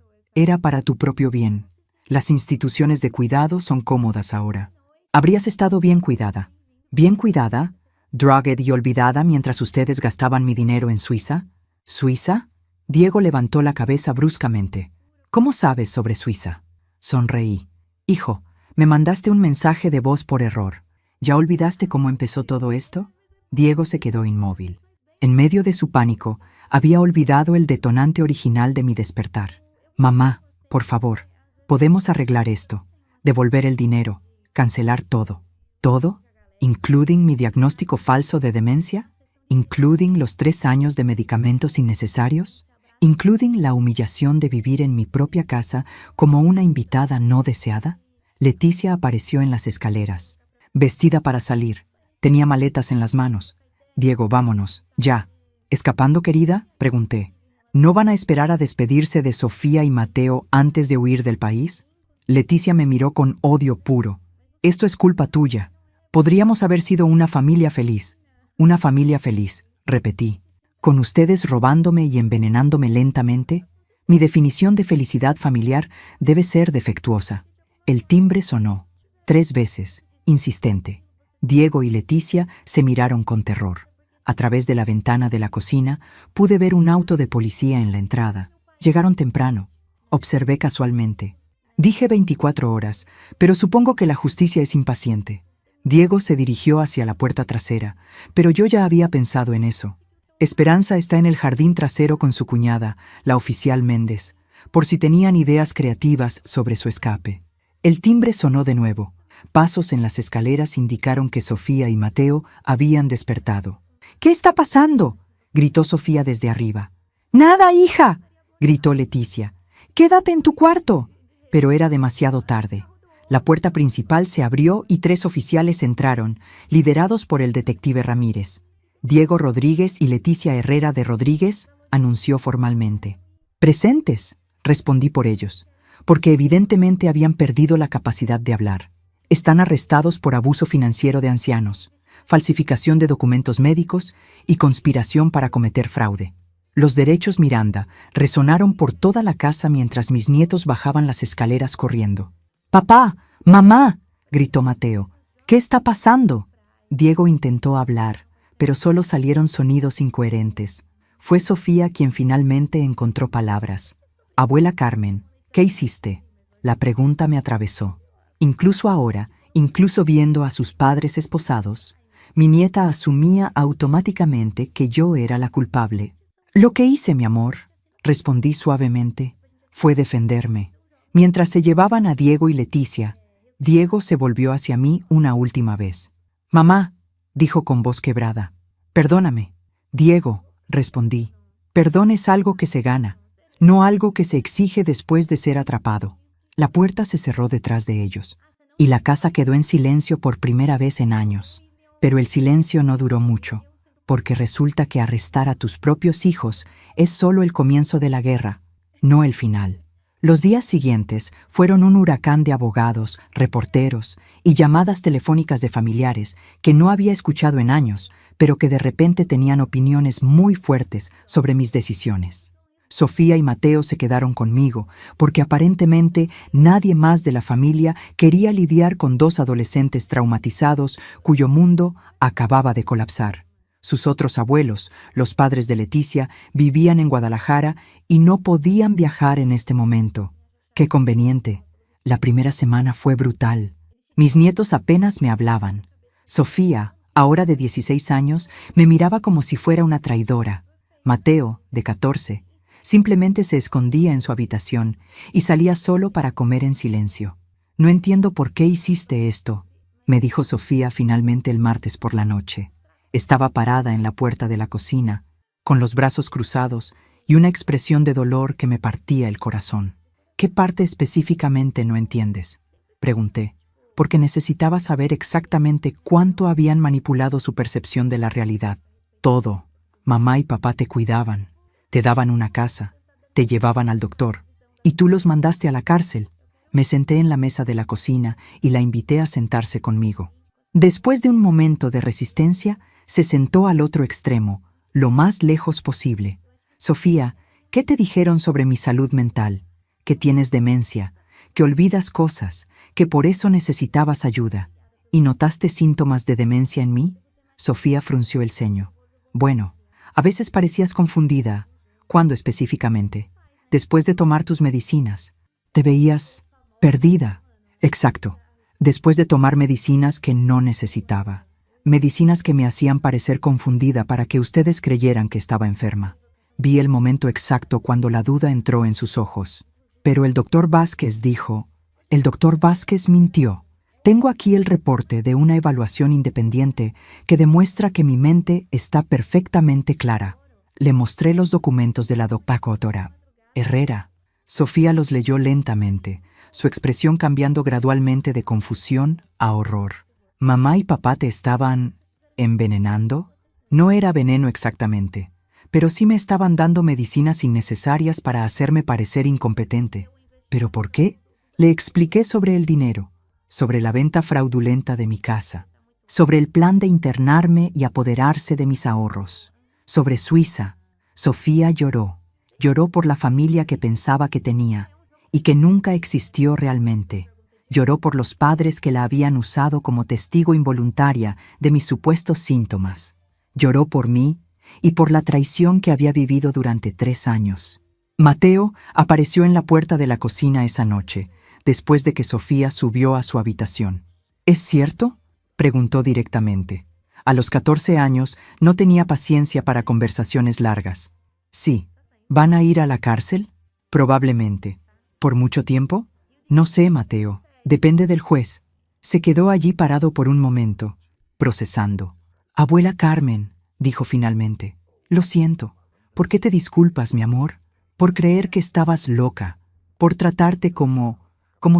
para tu propio bien. Las instituciones de cuidado son cómodas ahora. Habrías estado bien cuidada. ¿Bien cuidada? ¿Drugged y olvidada mientras ustedes gastaban mi dinero en Suiza? ¿Suiza? Diego levantó la cabeza bruscamente. ¿Cómo sabes sobre Suiza? Sonreí. Hijo, me mandaste un mensaje de voz por error. ¿Ya olvidaste cómo empezó todo esto? Diego se quedó inmóvil. En medio de su pánico, había olvidado el detonante original de mi despertar. Mamá, por favor, podemos arreglar esto. Devolver el dinero. Cancelar todo. ¿Todo? ¿Including mi diagnóstico falso de demencia? ¿Including los 3 años de medicamentos innecesarios? ¿Including la humillación de vivir en mi propia casa como una invitada no deseada? Leticia apareció en las escaleras, vestida para salir. Tenía maletas en las manos. Diego, vámonos, ya. ¿Escapando, querida?, pregunté. ¿No van a esperar a despedirse de Sofía y Mateo antes de huir del país? Leticia me miró con odio puro. Esto es culpa tuya. Podríamos haber sido una familia feliz. Una familia feliz, repetí. ¿Con ustedes robándome y envenenándome lentamente? Mi definición de felicidad familiar debe ser defectuosa. El timbre sonó, 3 veces, insistente. Diego y Leticia se miraron con terror. A través de la ventana de la cocina pude ver un auto de policía en la entrada. Llegaron temprano. Observé casualmente. Dije 24 horas, pero supongo que la justicia es impaciente. Diego se dirigió hacia la puerta trasera, pero yo ya había pensado en eso. Esperanza está en el jardín trasero con su cuñada, la oficial Méndez, por si tenían ideas creativas sobre su escape. El timbre sonó de nuevo. Pasos en las escaleras indicaron que Sofía y Mateo habían despertado. «¿Qué está pasando?», gritó Sofía desde arriba. «¡Nada, hija!», gritó Leticia. «Quédate en tu cuarto». Pero era demasiado tarde. La puerta principal se abrió y 3 oficiales entraron, liderados por el detective Ramírez. Diego Rodríguez y Leticia Herrera de Rodríguez, anunció formalmente. «Presentes», respondí por ellos, porque evidentemente habían perdido la capacidad de hablar. «Están arrestados por abuso financiero de ancianos, falsificación de documentos médicos y conspiración para cometer fraude». Los derechos Miranda resonaron por toda la casa mientras mis nietos bajaban las escaleras corriendo. «¡Papá! ¡Mamá!», gritó Mateo. «¿Qué está pasando?». Diego intentó hablar, pero solo salieron sonidos incoherentes. Fue Sofía quien finalmente encontró palabras. «Abuela Carmen, ¿qué hiciste?». La pregunta me atravesó. Incluso ahora, incluso viendo a sus padres esposados, mi nieta asumía automáticamente que yo era la culpable. «Lo que hice, mi amor», respondí suavemente, «fue defenderme». Mientras se llevaban a Diego y Leticia, Diego se volvió hacia mí una última vez. «Mamá», dijo con voz quebrada. «Perdóname». «Diego», respondí, «perdón es algo que se gana, no algo que se exige después de ser atrapado». La puerta se cerró detrás de ellos, y la casa quedó en silencio por primera vez en años. Pero el silencio no duró mucho, porque resulta que arrestar a tus propios hijos es solo el comienzo de la guerra, no el final. Los días siguientes fueron un huracán de abogados, reporteros y llamadas telefónicas de familiares que no había escuchado en años, pero que de repente tenían opiniones muy fuertes sobre mis decisiones. Sofía y Mateo se quedaron conmigo porque aparentemente nadie más de la familia quería lidiar con 2 adolescentes traumatizados cuyo mundo acababa de colapsar. Sus otros abuelos, los padres de Leticia, vivían en Guadalajara y no podían viajar en este momento. ¡Qué conveniente! La primera semana fue brutal. Mis nietos apenas me hablaban. Sofía, ahora de 16 años, me miraba como si fuera una traidora. Mateo, de 14, simplemente se escondía en su habitación y salía solo para comer en silencio. «No entiendo por qué hiciste esto», me dijo Sofía finalmente el martes por la noche. Estaba parada en la puerta de la cocina, con los brazos cruzados y una expresión de dolor que me partía el corazón. «¿Qué parte específicamente no entiendes?», pregunté, porque necesitaba saber exactamente cuánto habían manipulado su percepción de la realidad. «Todo. Mamá y papá te cuidaban, te daban una casa, te llevaban al doctor, y tú los mandaste a la cárcel». Me senté en la mesa de la cocina y la invité a sentarse conmigo. Después de un momento de resistencia, se sentó al otro extremo, lo más lejos posible. «Sofía, ¿qué te dijeron sobre mi salud mental? Que tienes demencia, que olvidas cosas, que por eso necesitabas ayuda. ¿Y notaste síntomas de demencia en mí?». Sofía frunció el ceño. «Bueno, a veces parecías confundida». «¿Cuándo específicamente?». «Después de tomar tus medicinas. Te veías perdida». «Exacto. Después de tomar medicinas que no necesitaba. Medicinas que me hacían parecer confundida para que ustedes creyeran que estaba enferma». Vi el momento exacto cuando la duda entró en sus ojos. «Pero el doctor Vázquez dijo...». «El doctor Vázquez mintió. Tengo aquí el reporte de una evaluación independiente que demuestra que mi mente está perfectamente clara. Le mostré los documentos de la doctora Herrera. Sofía los leyó lentamente, su expresión cambiando gradualmente de confusión a horror. ¿Mamá y papá te estaban envenenando? No era veneno exactamente, pero sí me estaban dando medicinas innecesarias para hacerme parecer incompetente. ¿Pero por qué? Le expliqué sobre el dinero, sobre la venta fraudulenta de mi casa, sobre el plan de internarme y apoderarse de mis ahorros, sobre Suiza. Sofía lloró. Lloró por la familia que pensaba que tenía y que nunca existió realmente. Lloró por los padres que la habían usado como testigo involuntaria de mis supuestos síntomas. Lloró por mí y por la traición que había vivido durante 3 años. Mateo apareció en la puerta de la cocina esa noche, después de que Sofía subió a su habitación. ¿Es cierto?, preguntó directamente. A los 14 años no tenía paciencia para conversaciones largas. Sí. ¿Van a ir a la cárcel? Probablemente. ¿Por mucho tiempo? No sé, Mateo. Depende del juez. Se quedó allí parado por un momento, procesando. Abuela Carmen, dijo finalmente. Lo siento. ¿Por qué te disculpas, mi amor? Por creer que estabas loca. Por tratarte como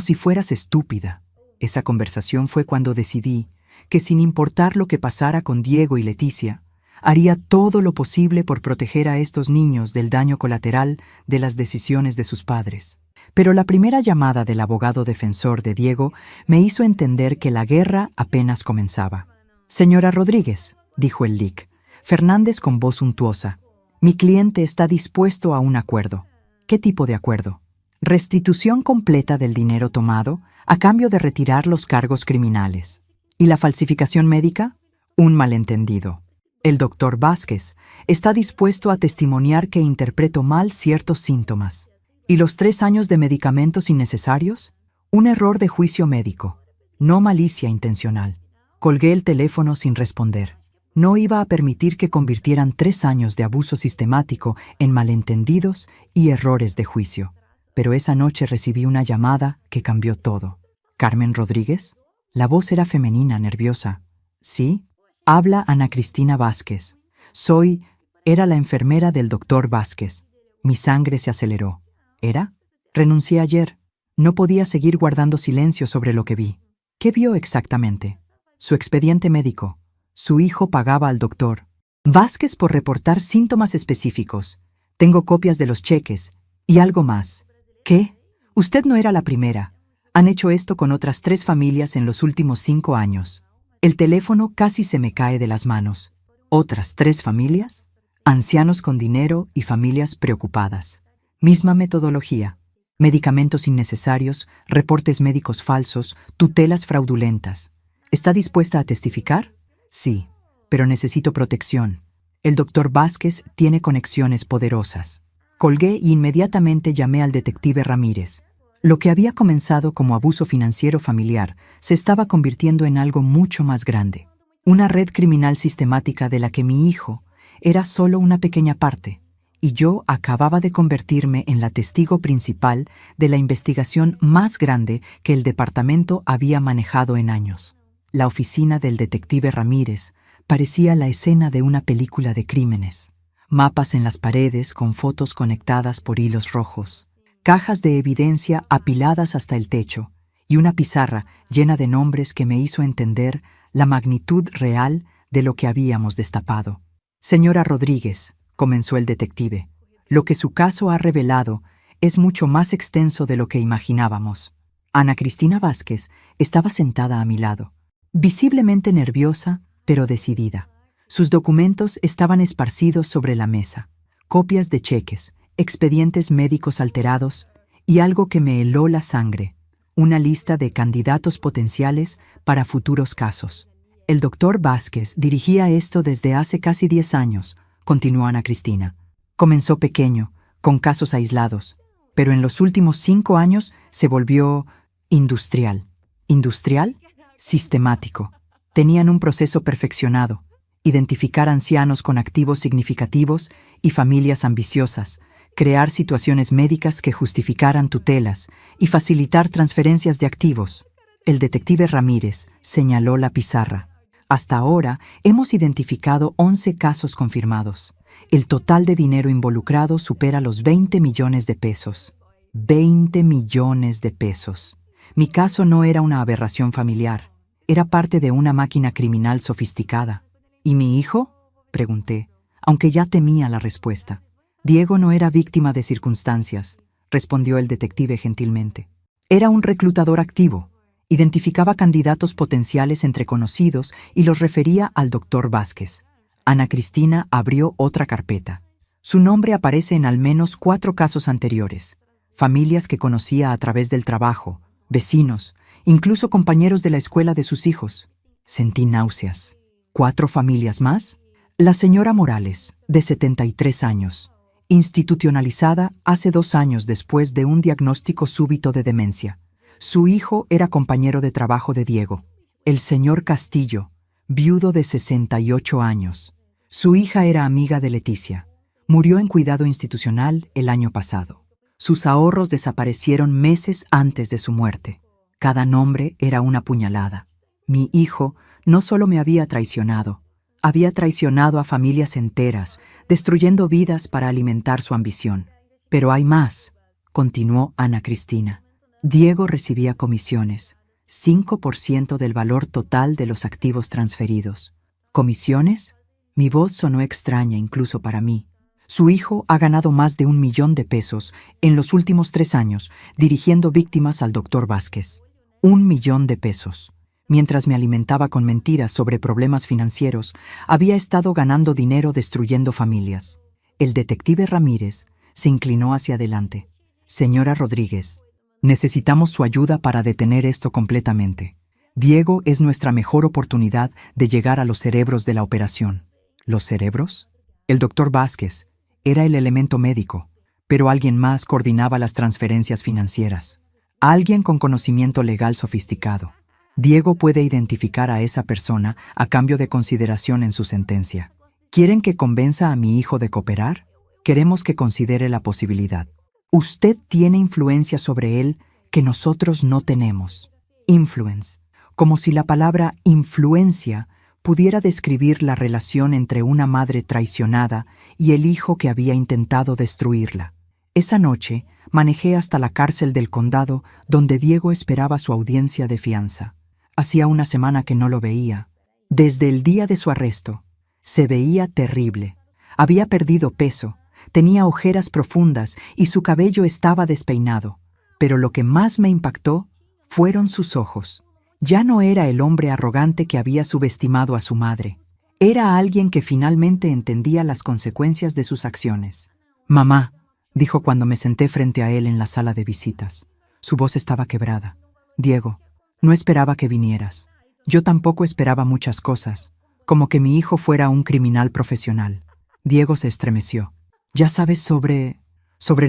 si fueras estúpida. Esa conversación fue cuando decidí que sin importar lo que pasara con Diego y Leticia, haría todo lo posible por proteger a estos niños del daño colateral de las decisiones de sus padres. Pero la primera llamada del abogado defensor de Diego me hizo entender que la guerra apenas comenzaba. Señora Rodríguez, dijo el LIC, Fernández con voz untuosa, mi cliente está dispuesto a un acuerdo. ¿Qué tipo de acuerdo? Restitución completa del dinero tomado a cambio de retirar los cargos criminales. ¿Y la falsificación médica? Un malentendido. El doctor Vázquez está dispuesto a testimoniar que interpreto mal ciertos síntomas. ¿Y los 3 años de medicamentos innecesarios? Un error de juicio médico, no malicia intencional. Colgué el teléfono sin responder. No iba a permitir que convirtieran 3 años de abuso sistemático en malentendidos y errores de juicio. Pero esa noche recibí una llamada que cambió todo. ¿Carmen Rodríguez? La voz era femenina, nerviosa. ¿Sí? Habla Ana Cristina Vázquez. Era la enfermera del doctor Vázquez. Mi sangre se aceleró. ¿Era? Renuncié ayer. No podía seguir guardando silencio sobre lo que vi. ¿Qué vio exactamente? Su expediente médico. Su hijo pagaba al doctor Vázquez por reportar síntomas específicos. Tengo copias de los cheques. Y algo más. ¿Qué? Usted no era la primera. Han hecho esto con otras 3 familias en los últimos 5 años. El teléfono casi se me cae de las manos. ¿Otras 3 familias? Ancianos con dinero y familias preocupadas. Misma metodología. Medicamentos innecesarios, reportes médicos falsos, tutelas fraudulentas. ¿Está dispuesta a testificar? Sí, pero necesito protección. El doctor Vázquez tiene conexiones poderosas. Colgué y inmediatamente llamé al detective Ramírez. Lo que había comenzado como abuso financiero familiar se estaba convirtiendo en algo mucho más grande. Una red criminal sistemática de la que mi hijo era solo una pequeña parte, y yo acababa de convertirme en la testigo principal de la investigación más grande que el departamento había manejado en años. La oficina del detective Ramírez parecía la escena de una película de crímenes. Mapas en las paredes con fotos conectadas por hilos rojos. Cajas de evidencia apiladas hasta el techo y una pizarra llena de nombres que me hizo entender la magnitud real de lo que habíamos destapado. Señora Rodríguez, comenzó el detective, lo que su caso ha revelado es mucho más extenso de lo que imaginábamos. Ana Cristina Vázquez estaba sentada a mi lado, visiblemente nerviosa, pero decidida. Sus documentos estaban esparcidos sobre la mesa, copias de cheques, expedientes médicos alterados y algo que me heló la sangre, una lista de candidatos potenciales para futuros casos. El doctor Vázquez dirigía esto desde hace casi 10 años, continuó Ana Cristina. Comenzó pequeño, con casos aislados, pero en los últimos 5 años se volvió industrial. ¿Industrial? Sistemático. Tenían un proceso perfeccionado: identificar ancianos con activos significativos y familias ambiciosas, crear situaciones médicas que justificaran tutelas y facilitar transferencias de activos. El detective Ramírez señaló la pizarra. Hasta ahora hemos identificado 11 casos confirmados. El total de dinero involucrado supera los 20 millones de pesos. 20 millones de pesos. Mi caso no era una aberración familiar. Era parte de una máquina criminal sofisticada. ¿Y mi hijo?, pregunté, aunque ya temía la respuesta. Diego no era víctima de circunstancias, respondió el detective gentilmente. Era un reclutador activo. Identificaba candidatos potenciales entre conocidos y los refería al doctor Vázquez. Ana Cristina abrió otra carpeta. Su nombre aparece en al menos 4 casos anteriores. Familias que conocía a través del trabajo, vecinos, incluso compañeros de la escuela de sus hijos. Sentí náuseas. ¿4 familias más? La señora Morales, de 73 años, institucionalizada hace 2 años después de un diagnóstico súbito de demencia. Su hijo era compañero de trabajo de Diego. El señor Castillo, viudo de 68 años. Su hija era amiga de Leticia. Murió en cuidado institucional el año pasado. Sus ahorros desaparecieron meses antes de su muerte. Cada nombre era una puñalada. Mi hijo no solo me había traicionado a familias enteras, destruyendo vidas para alimentar su ambición. Pero hay más, continuó Ana Cristina. Diego recibía comisiones, 5% del valor total de los activos transferidos. ¿Comisiones? Mi voz sonó extraña incluso para mí. Su hijo ha ganado más de 1 millón de pesos en los últimos 3 años, dirigiendo víctimas al doctor Vázquez. 1 millón de pesos. Mientras me alimentaba con mentiras sobre problemas financieros, había estado ganando dinero destruyendo familias. El detective Ramírez se inclinó hacia adelante. Señora Rodríguez, necesitamos su ayuda para detener esto completamente. Diego es nuestra mejor oportunidad de llegar a los cerebros de la operación. ¿Los cerebros? El doctor Vázquez era el elemento médico, pero alguien más coordinaba las transferencias financieras. Alguien con conocimiento legal sofisticado. Diego puede identificar a esa persona a cambio de consideración en su sentencia. ¿Quieren que convenza a mi hijo de cooperar? Queremos que considere la posibilidad. Usted tiene influencia sobre él que nosotros no tenemos. Influence. Como si la palabra influencia pudiera describir la relación entre una madre traicionada y el hijo que había intentado destruirla. Esa noche manejé hasta la cárcel del condado donde Diego esperaba su audiencia de fianza. Hacía 1 semana que no lo veía. Desde el día de su arresto, se veía terrible. Había perdido peso, tenía ojeras profundas y su cabello estaba despeinado. Pero lo que más me impactó fueron sus ojos. Ya no era el hombre arrogante que había subestimado a su madre. Era alguien que finalmente entendía las consecuencias de sus acciones. «Mamá», dijo cuando me senté frente a él en la sala de visitas. Su voz estaba quebrada. «Diego, no esperaba que vinieras. Yo tampoco esperaba muchas cosas, como que mi hijo fuera un criminal profesional». Diego se estremeció. «¿Ya sabes sobre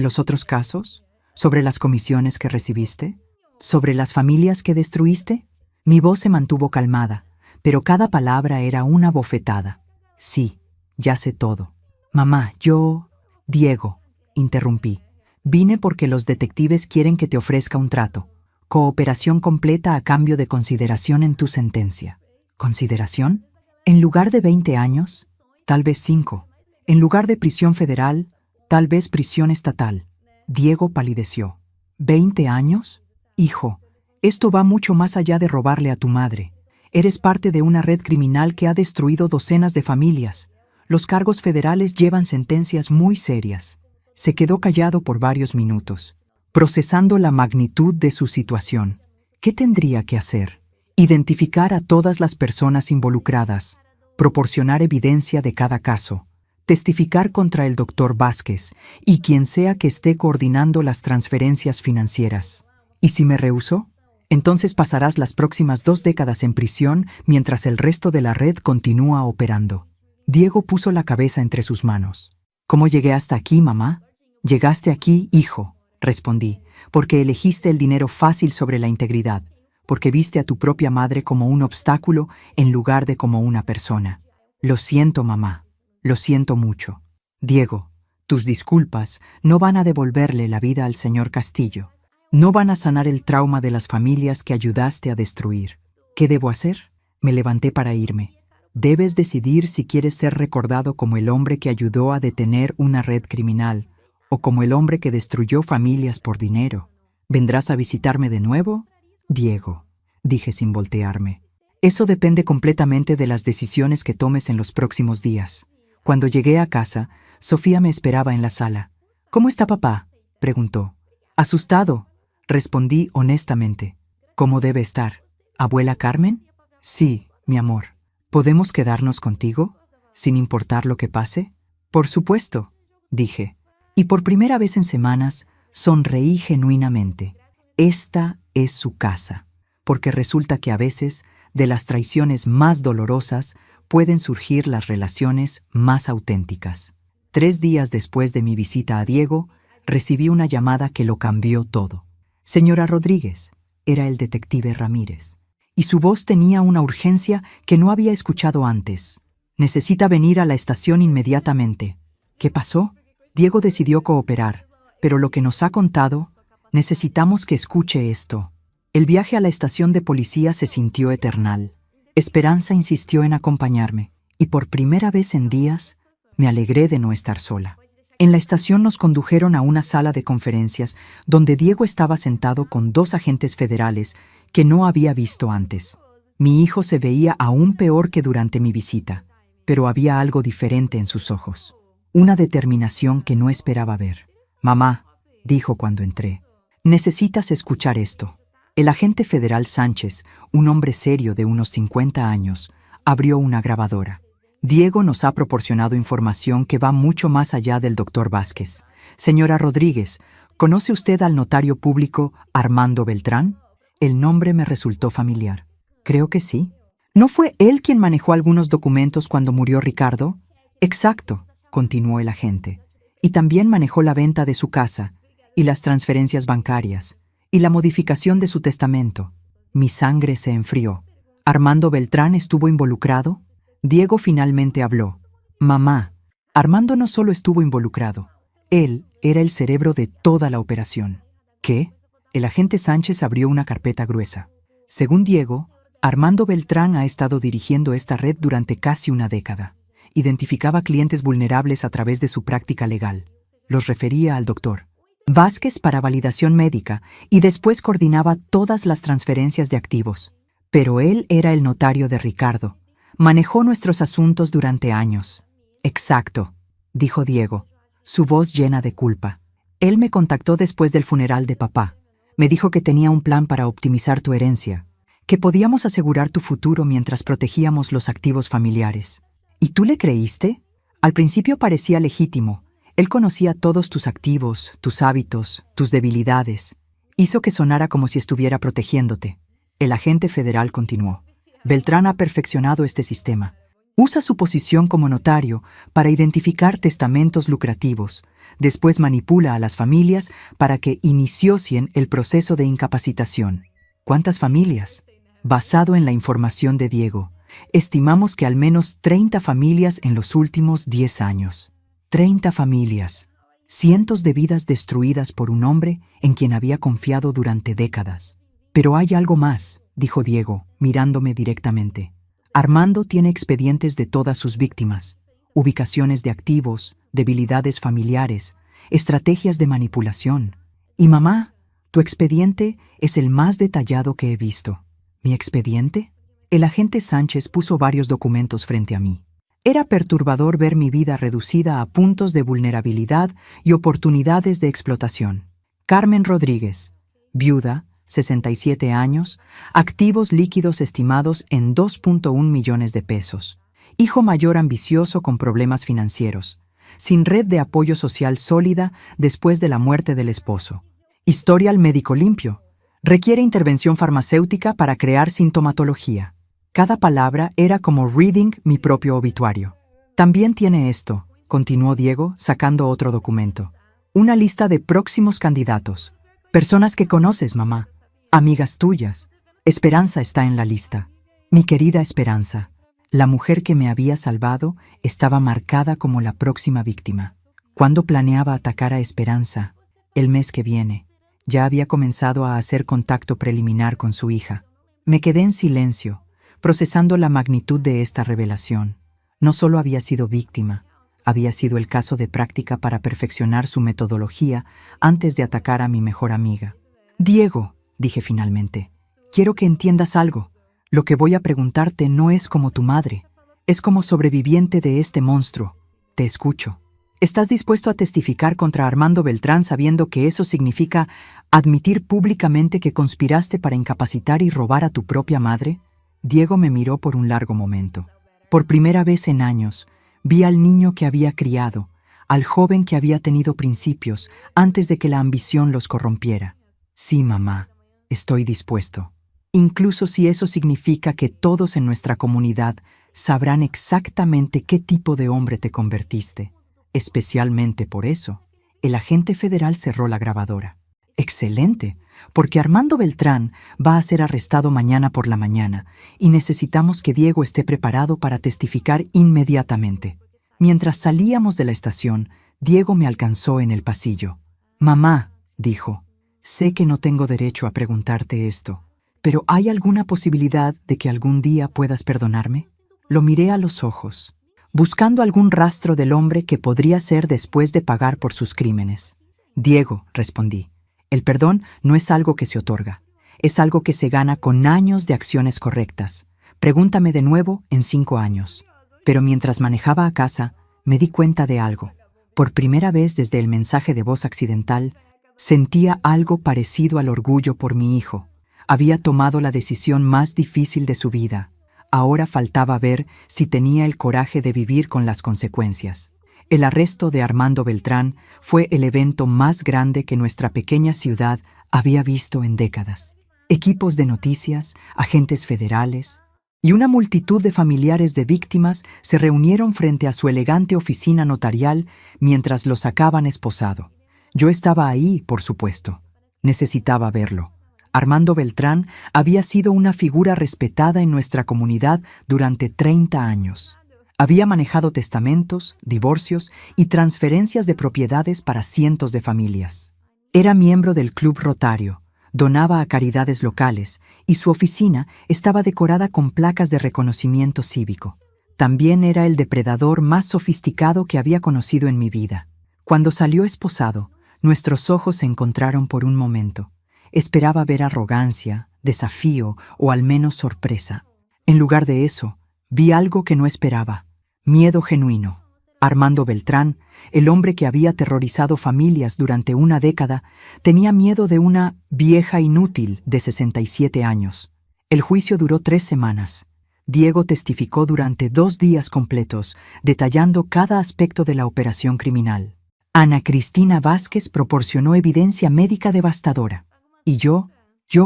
los otros casos? ¿Sobre las comisiones que recibiste? ¿Sobre las familias que destruiste?» Mi voz se mantuvo calmada, pero cada palabra era una bofetada. «Sí, ya sé todo. Mamá, yo...» «Diego», interrumpí. «Vine porque los detectives quieren que te ofrezca un trato. Cooperación completa a cambio de consideración en tu sentencia». ¿Consideración? En lugar de 20 años, tal vez 5. En lugar de prisión federal, tal vez prisión estatal. Diego palideció. ¿20 años? Hijo, esto va mucho más allá de robarle a tu madre. Eres parte de una red criminal que ha destruido docenas de familias. Los cargos federales llevan sentencias muy serias. Se quedó callado por varios minutos, procesando la magnitud de su situación. ¿Qué tendría que hacer? Identificar a todas las personas involucradas, proporcionar evidencia de cada caso, testificar contra el doctor Vázquez y quien sea que esté coordinando las transferencias financieras. ¿Y si me rehusó? Entonces pasarás las próximas 2 décadas en prisión mientras el resto de la red continúa operando. Diego puso la cabeza entre sus manos. ¿Cómo llegué hasta aquí, mamá? Llegaste aquí, hijo, respondí, porque elegiste el dinero fácil sobre la integridad, porque viste a tu propia madre como un obstáculo en lugar de como una persona. Lo siento, mamá, lo siento mucho. Diego, tus disculpas no van a devolverle la vida al señor Castillo. No van a sanar el trauma de las familias que ayudaste a destruir. ¿Qué debo hacer? Me levanté para irme. Debes decidir si quieres ser recordado como el hombre que ayudó a detener una red criminal o como el hombre que destruyó familias por dinero. ¿Vendrás a visitarme de nuevo? Diego, dije sin voltearme. Eso depende completamente de las decisiones que tomes en los próximos días. Cuando llegué a casa, Sofía me esperaba en la sala. ¿Cómo está papá?, preguntó. Asustado, respondí honestamente. ¿Cómo debe estar? ¿Abuela Carmen? Sí, mi amor. ¿Podemos quedarnos contigo, sin importar lo que pase? Por supuesto, dije. Y por primera vez en semanas, sonreí genuinamente. Esta es su casa, porque resulta que a veces, de las traiciones más dolorosas, pueden surgir las relaciones más auténticas. 3 días después de mi visita a Diego, recibí una llamada que lo cambió todo. Señora Rodríguez, era el detective Ramírez, y su voz tenía una urgencia que no había escuchado antes. Necesita venir a la estación inmediatamente. ¿Qué pasó? Diego decidió cooperar, pero lo que nos ha contado, necesitamos que escuche esto. El viaje a la estación de policía se sintió eternal. Esperanza insistió en acompañarme, y por primera vez en días, me alegré de no estar sola. En la estación nos condujeron a una sala de conferencias donde Diego estaba sentado con 2 agentes federales que no había visto antes. Mi hijo se veía aún peor que durante mi visita, pero había algo diferente en sus ojos. Una determinación que no esperaba ver. Mamá, dijo cuando entré, necesitas escuchar esto. El agente federal Sánchez, un hombre serio de unos 50 años, abrió una grabadora. Diego nos ha proporcionado información que va mucho más allá del doctor Vázquez. Señora Rodríguez, ¿conoce usted al notario público Armando Beltrán? El nombre me resultó familiar. Creo que sí. ¿No fue él quien manejó algunos documentos cuando murió Ricardo? Exacto, continuó el agente. Y también manejó la venta de su casa, y las transferencias bancarias, y la modificación de su testamento. Mi sangre se enfrió. ¿Armando Beltrán estuvo involucrado? Diego finalmente habló. Mamá, Armando no solo estuvo involucrado, él era el cerebro de toda la operación. ¿Qué? El agente Sánchez abrió una carpeta gruesa. Según Diego, Armando Beltrán ha estado dirigiendo esta red durante casi una década. Identificaba clientes vulnerables a través de su práctica legal. Los refería al doctor Vázquez para validación médica y después coordinaba todas las transferencias de activos. Pero él era el notario de Ricardo. Manejó nuestros asuntos durante años. Exacto, dijo Diego, su voz llena de culpa. Él me contactó después del funeral de papá. Me dijo que tenía un plan para optimizar tu herencia, que podíamos asegurar tu futuro mientras protegíamos los activos familiares. ¿Y tú le creíste? Al principio parecía legítimo. Él conocía todos tus activos, tus hábitos, tus debilidades. Hizo que sonara como si estuviera protegiéndote. El agente federal continuó. Beltrán ha perfeccionado este sistema. Usa su posición como notario para identificar testamentos lucrativos. Después manipula a las familias para que inicien el proceso de incapacitación. ¿Cuántas familias? Basado en la información de Diego, estimamos que al menos 30 familias en los últimos 10 años. 30 familias. Cientos de vidas destruidas por un hombre en quien había confiado durante décadas. Pero hay algo más, dijo Diego, mirándome directamente. Armando tiene expedientes de todas sus víctimas, ubicaciones de activos, debilidades familiares, estrategias de manipulación. Y mamá, tu expediente es el más detallado que he visto. ¿Mi expediente? El agente Sánchez puso varios documentos frente a mí. Era perturbador ver mi vida reducida a puntos de vulnerabilidad y oportunidades de explotación. Carmen Rodríguez, viuda, 67 años, activos líquidos estimados en 2.1 millones de pesos. Hijo mayor ambicioso con problemas financieros, sin red de apoyo social sólida después de la muerte del esposo. Historial médico limpio. Requiere intervención farmacéutica para crear sintomatología. Cada palabra era como reading mi propio obituario. También tiene esto, continuó Diego, sacando otro documento. Una lista de próximos candidatos. Personas que conoces, mamá. Amigas tuyas. Esperanza está en la lista. Mi querida Esperanza, la mujer que me había salvado estaba marcada como la próxima víctima. ¿Cuándo planeaba atacar a Esperanza? El mes que viene. Ya había comenzado a hacer contacto preliminar con su hija. Me quedé en silencio, procesando la magnitud de esta revelación. No solo había sido víctima, había sido el caso de práctica para perfeccionar su metodología antes de atacar a mi mejor amiga. Diego, dije finalmente, quiero que entiendas algo. Lo que voy a preguntarte no es como tu madre, es como sobreviviente de este monstruo. Te escucho. ¿Estás dispuesto a testificar contra Armando Beltrán sabiendo que eso significa admitir públicamente que conspiraste para incapacitar y robar a tu propia madre? Diego me miró por un largo momento. Por primera vez en años, vi al niño que había criado, al joven que había tenido principios antes de que la ambición los corrompiera. Sí, mamá, estoy dispuesto. Incluso si eso significa que todos en nuestra comunidad sabrán exactamente qué tipo de hombre te convertiste. Especialmente por eso, el agente federal cerró la grabadora. Excelente, porque Armando Beltrán va a ser arrestado mañana por la mañana y necesitamos que Diego esté preparado para testificar inmediatamente. Mientras salíamos de la estación, Diego me alcanzó en el pasillo. Mamá, dijo, sé que no tengo derecho a preguntarte esto, pero ¿hay alguna posibilidad de que algún día puedas perdonarme? Lo miré a los ojos, buscando algún rastro del hombre que podría ser después de pagar por sus crímenes. Diego, respondí, el perdón no es algo que se otorga, es algo que se gana con años de acciones correctas. Pregúntame de nuevo en 5 años. Pero mientras manejaba a casa, me di cuenta de algo. Por primera vez desde el mensaje de voz accidental, sentía algo parecido al orgullo por mi hijo. Había tomado la decisión más difícil de su vida. Ahora faltaba ver si tenía el coraje de vivir con las consecuencias. El arresto de Armando Beltrán fue el evento más grande que nuestra pequeña ciudad había visto en décadas. Equipos de noticias, agentes federales y una multitud de familiares de víctimas se reunieron frente a su elegante oficina notarial mientras lo sacaban esposado. Yo estaba ahí, por supuesto. Necesitaba verlo. Armando Beltrán había sido una figura respetada en nuestra comunidad durante 30 años. Había manejado testamentos, divorcios y transferencias de propiedades para cientos de familias. Era miembro del Club Rotario, donaba a caridades locales y su oficina estaba decorada con placas de reconocimiento cívico. También era el depredador más sofisticado que había conocido en mi vida. Cuando salió esposado, nuestros ojos se encontraron por un momento. Esperaba ver arrogancia, desafío o al menos sorpresa. En lugar de eso, vi algo que no esperaba: miedo genuino. Armando Beltrán, el hombre que había aterrorizado familias durante una década, tenía miedo de una vieja inútil de 67 años. El juicio duró 3 semanas. Diego testificó durante 2 días completos, detallando cada aspecto de la operación criminal. Ana Cristina Vázquez proporcionó evidencia médica devastadora. Y yo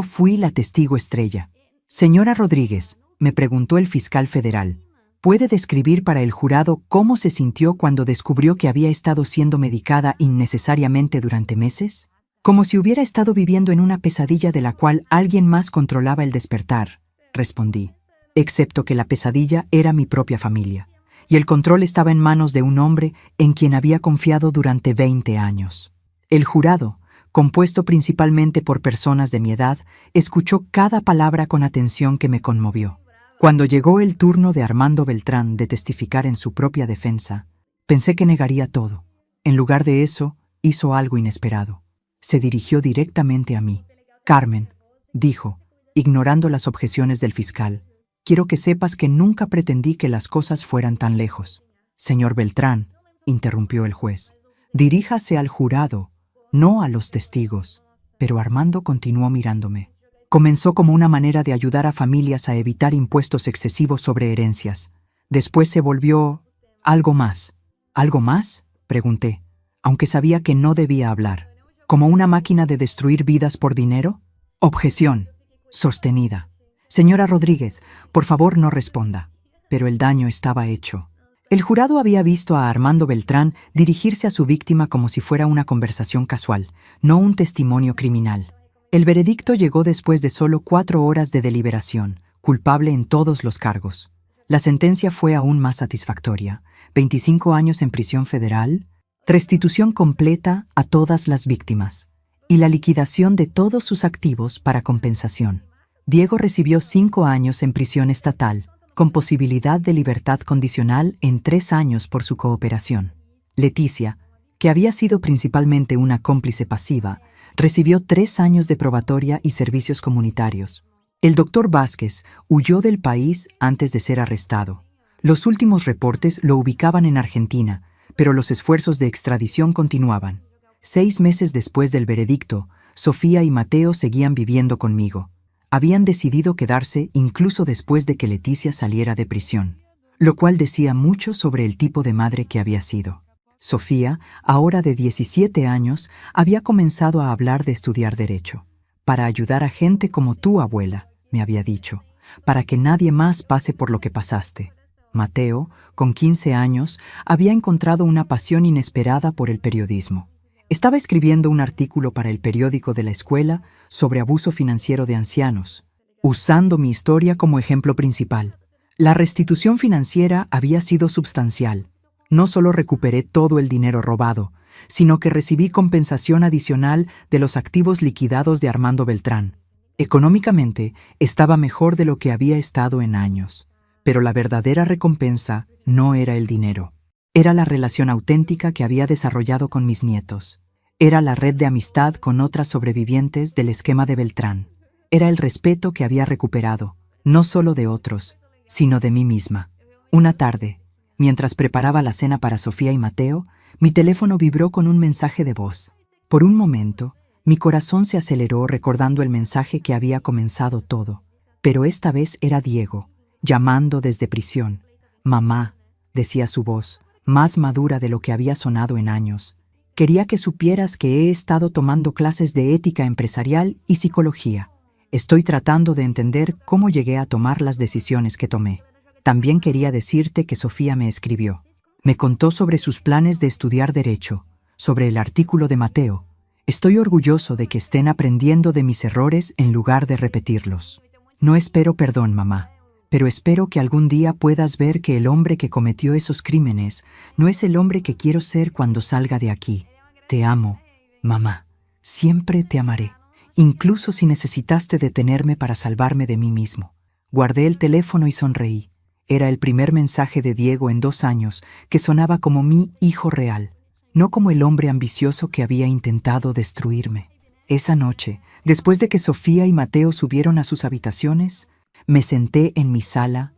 fui la testigo estrella. Señora Rodríguez, me preguntó el fiscal federal, ¿puede describir para el jurado cómo se sintió cuando descubrió que había estado siendo medicada innecesariamente durante meses? Como si hubiera estado viviendo en una pesadilla de la cual alguien más controlaba el despertar, respondí. Excepto que la pesadilla era mi propia familia, y el control estaba en manos de un hombre en quien había confiado durante 20 años. El jurado, compuesto principalmente por personas de mi edad, escuchó cada palabra con atención que me conmovió. Cuando llegó el turno de Armando Beltrán de testificar en su propia defensa, pensé que negaría todo. En lugar de eso, hizo algo inesperado. Se dirigió directamente a mí. Carmen, dijo, ignorando las objeciones del fiscal, quiero que sepas que nunca pretendí que las cosas fueran tan lejos. Señor Beltrán, interrumpió el juez, diríjase al jurado, no a los testigos. Pero Armando continuó mirándome. Comenzó como una manera de ayudar a familias a evitar impuestos excesivos sobre herencias. Después se volvió algo más. ¿Algo más?, pregunté, aunque sabía que no debía hablar. ¿Como una máquina de destruir vidas por dinero? Objeción. Sostenida. Señora Rodríguez, por favor no responda. Pero el daño estaba hecho. El jurado había visto a Armando Beltrán dirigirse a su víctima como si fuera una conversación casual, no un testimonio criminal. El veredicto llegó después de solo 4 horas de deliberación, culpable en todos los cargos. La sentencia fue aún más satisfactoria: 25 años en prisión federal, restitución completa a todas las víctimas. y la liquidación de todos sus activos para compensación. Diego recibió 5 años en prisión estatal, con posibilidad de libertad condicional en 3 años por su cooperación. Leticia, que había sido principalmente una cómplice pasiva, recibió 3 años de probatoria y servicios comunitarios. El doctor Vázquez huyó del país antes de ser arrestado. Los últimos reportes lo ubicaban en Argentina, pero los esfuerzos de extradición continuaban. 6 meses después del veredicto, Sofía y Mateo seguían viviendo conmigo. Habían decidido quedarse incluso después de que Leticia saliera de prisión, lo cual decía mucho sobre el tipo de madre que había sido. Sofía, ahora de 17 años, había comenzado a hablar de estudiar Derecho. Para ayudar a gente como tú, abuela, me había dicho, para que nadie más pase por lo que pasaste. Mateo, con 15 años, había encontrado una pasión inesperada por el periodismo. Estaba escribiendo un artículo para el periódico de la escuela sobre abuso financiero de ancianos, usando mi historia como ejemplo principal. La restitución financiera había sido substancial. No solo recuperé todo el dinero robado, sino que recibí compensación adicional de los activos liquidados de Armando Beltrán. Económicamente, estaba mejor de lo que había estado en años. Pero la verdadera recompensa no era el dinero. Era la relación auténtica que había desarrollado con mis nietos. Era la red de amistad con otras sobrevivientes del esquema de Beltrán. Era el respeto que había recuperado, no solo de otros, sino de mí misma. Una tarde, mientras preparaba la cena para Sofía y Mateo, mi teléfono vibró con un mensaje de voz. Por un momento, mi corazón se aceleró recordando el mensaje que había comenzado todo. Pero esta vez era Diego, llamando desde prisión. «Mamá», decía su voz, más madura de lo que había sonado en años. «Quería que supieras que he estado tomando clases de ética empresarial y psicología. Estoy tratando de entender cómo llegué a tomar las decisiones que tomé. También quería decirte que Sofía me escribió. Me contó sobre sus planes de estudiar Derecho, sobre el artículo de Mateo. Estoy orgulloso de que estén aprendiendo de mis errores en lugar de repetirlos. No espero perdón, mamá, pero espero que algún día puedas ver que el hombre que cometió esos crímenes no es el hombre que quiero ser cuando salga de aquí. Te amo, mamá. Siempre te amaré, incluso si necesitaste detenerme para salvarme de mí mismo». Guardé el teléfono y sonreí. Era el primer mensaje de Diego en 2 años que sonaba como mi hijo real, no como el hombre ambicioso que había intentado destruirme. Esa noche, después de que Sofía y Mateo subieron a sus habitaciones, me senté en mi sala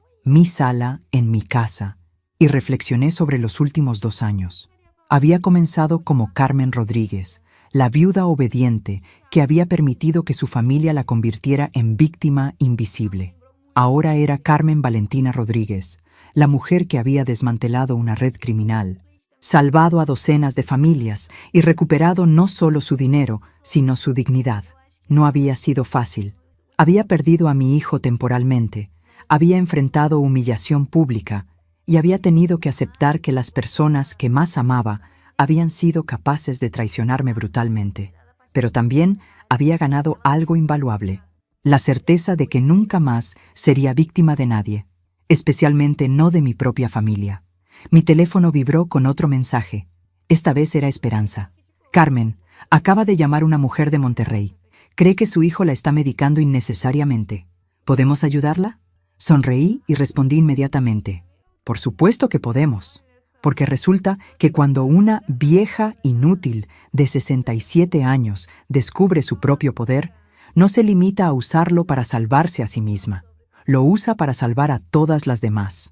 en mi casa, y reflexioné sobre los últimos 2 años. Había comenzado como Carmen Rodríguez, la viuda obediente que había permitido que su familia la convirtiera en víctima invisible. Ahora era Carmen Valentina Rodríguez, la mujer que había desmantelado una red criminal, salvado a docenas de familias y recuperado no solo su dinero, sino su dignidad. No había sido fácil. Había perdido a mi hijo temporalmente, había enfrentado humillación pública y había tenido que aceptar que las personas que más amaba habían sido capaces de traicionarme brutalmente. Pero también había ganado algo invaluable: la certeza de que nunca más sería víctima de nadie, especialmente no de mi propia familia. Mi teléfono vibró con otro mensaje. Esta vez era Esperanza. «Carmen, acaba de llamar una mujer de Monterrey. Cree que su hijo la está medicando innecesariamente. ¿Podemos ayudarla?» Sonreí y respondí inmediatamente. «Por supuesto que podemos». Porque resulta que cuando una vieja inútil de 67 años descubre su propio poder, no se limita a usarlo para salvarse a sí misma, lo usa para salvar a todas las demás.